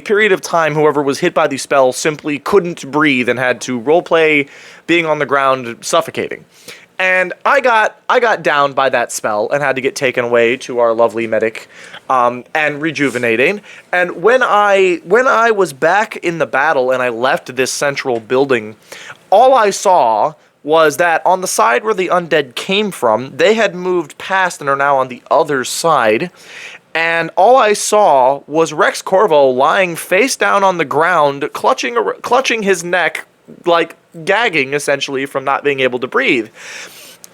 period of time, whoever was hit by the spell simply couldn't breathe and had to roleplay being on the ground suffocating. And I got downed by that spell and had to get taken away to our lovely medic and rejuvenating. And when I was back in the battle and I left this central building, all I saw was that on the side where the undead came from, they had moved past and are now on the other side. And all I saw was Rex Corvo lying face down on the ground, clutching his neck, like gagging essentially from not being able to breathe.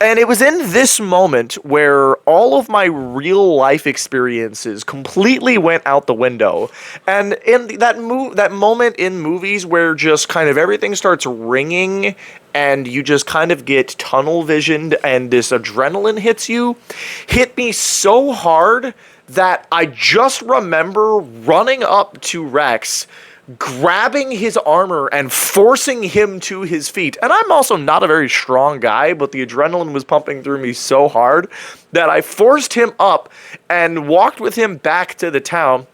And it was in this moment where all of my real life experiences completely went out the window. And in that moment in movies where just kind of everything starts ringing and you just kind of get tunnel visioned and this adrenaline hit me so hard that I just remember running up to Rex, grabbing his armor and forcing him to his feet. And I'm also not a very strong guy, but the adrenaline was pumping through me so hard that I forced him up and walked with him back to the town,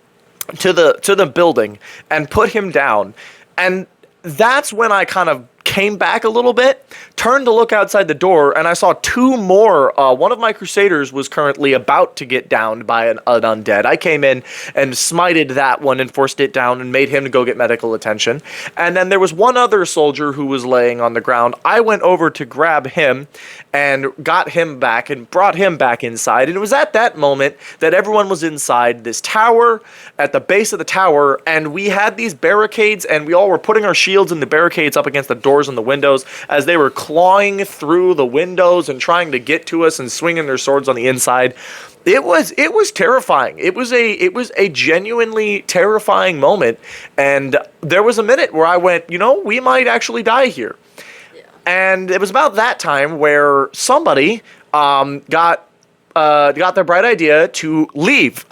to the building, and put him down. And that's when I kind of came back a little bit, turned to look outside the door, and I saw two more. One of my crusaders was currently about to get downed by an undead. I came in and smited that one and forced it down and made him go get medical attention. And then there was one other soldier who was laying on the ground. I went over to grab him and got him back and brought him back inside. And it was at that moment that everyone was inside this tower, at the base of the tower, and we had these barricades, and we all were putting our shields in the barricades up against the doors and the windows as they were clawing through the windows and trying to get to us and swinging their swords on the inside. It was terrifying. It was a genuinely terrifying moment, and there was a minute where I went, we might actually die here. Yeah. And it was about that time where somebody got their bright idea to leave.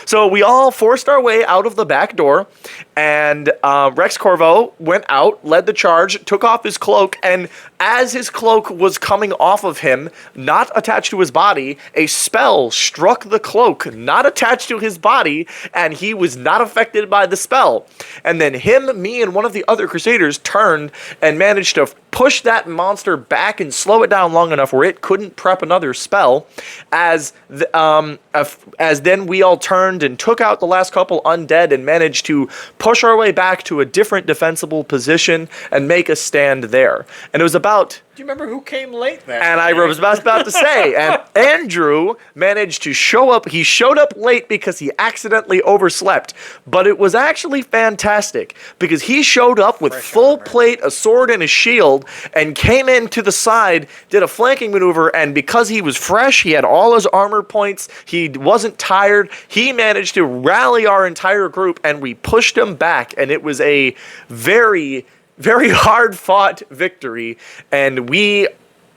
So we all forced our way out of the back door, and Rex Corvo went out, led the charge, took off his cloak, and as his cloak was coming off of him, not attached to his body, a spell struck the cloak, not attached to his body, and he was not affected by the spell. And then him, me, and one of the other crusaders turned and managed to push that monster back and slow it down long enough where it couldn't prep another spell. As then we all turned and took out the last couple undead and managed to push our way back to a different defensible position and make a stand there. And it was about... Do you remember who came late then? And I was about to say, and Andrew managed to show up. He showed up late because he accidentally overslept. But it was actually fantastic because he showed up with full plate, a sword, and a shield, and came in to the side, did a flanking maneuver, and because he was fresh, he had all his armor points, he wasn't tired, he managed to rally our entire group, and we pushed him back, and it was a very, very hard-fought victory, and we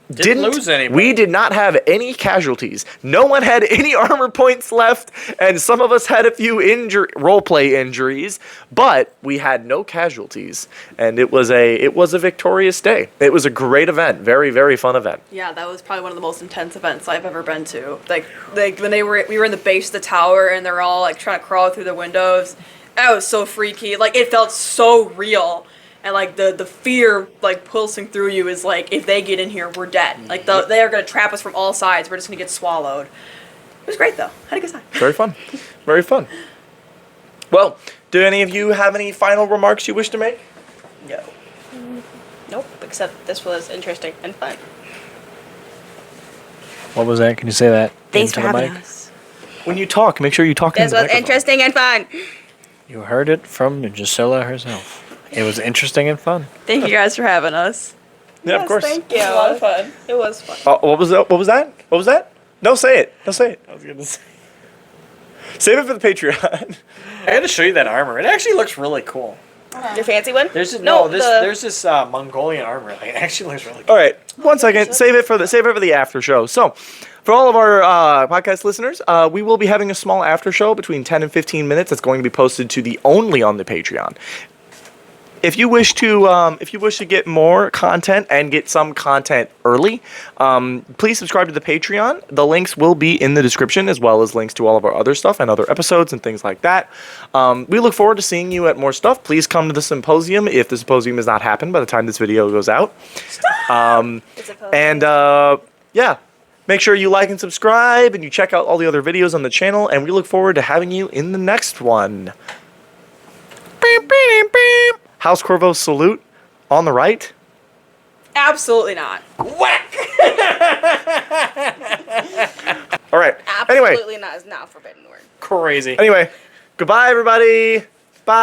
didn't lose anybody. We did not have any casualties. No one had any armor points left, and some of us had a few roleplay injuries, but we had no casualties, and it was a victorious day. It was a great event, very, very fun event. Yeah, that was probably one of the most intense events I've ever been to. Like when we were in the base of the tower, and they're all like trying to crawl through the windows. That was so freaky. Like it felt so real. And, like, the fear, like, pulsing through you is, like, if they get in here, we're dead. Like, they are going to trap us from all sides. We're just going to get swallowed. It was great, though. Had a good time. Very fun. Very fun. Well, do any of you have any final remarks you wish to make? No. Nope, except this was interesting and fun. What was that? Can you say that? Thanks into for the having mic? us. When you talk, make sure you talk This into the was microphone. interesting and fun. You heard it from Gisela herself. It was interesting and fun. Thank you guys for having us. Yeah, of course. Thank you. It was a lot of fun. It was fun. What was that? What was that? What was that? No, say it. No, say it. I was gonna say. Save it for the Patreon. I had to show you that armor. It actually looks really cool. Your fancy one? There's this, No, there's this Mongolian armor. Like, it actually looks really cool. All right, 1 second. Save it for the after show. So, for all of our podcast listeners, we will be having a small after show between 10 and 15 minutes. That's going to be posted to only on the Patreon. If you wish to get more content and get some content early, please subscribe to the Patreon. The links will be in the description, as well as links to all of our other stuff and other episodes and things like that. We look forward to seeing you at more stuff. Please come to the symposium if the symposium has not happened by the time this video goes out. Yeah, make sure you like and subscribe, and you check out all the other videos on the channel. And we look forward to having you in the next one. House Corvo salute on the right. Absolutely not. Whack! All right. Absolutely not is now a forbidden word. Crazy. Anyway, goodbye, everybody. Bye.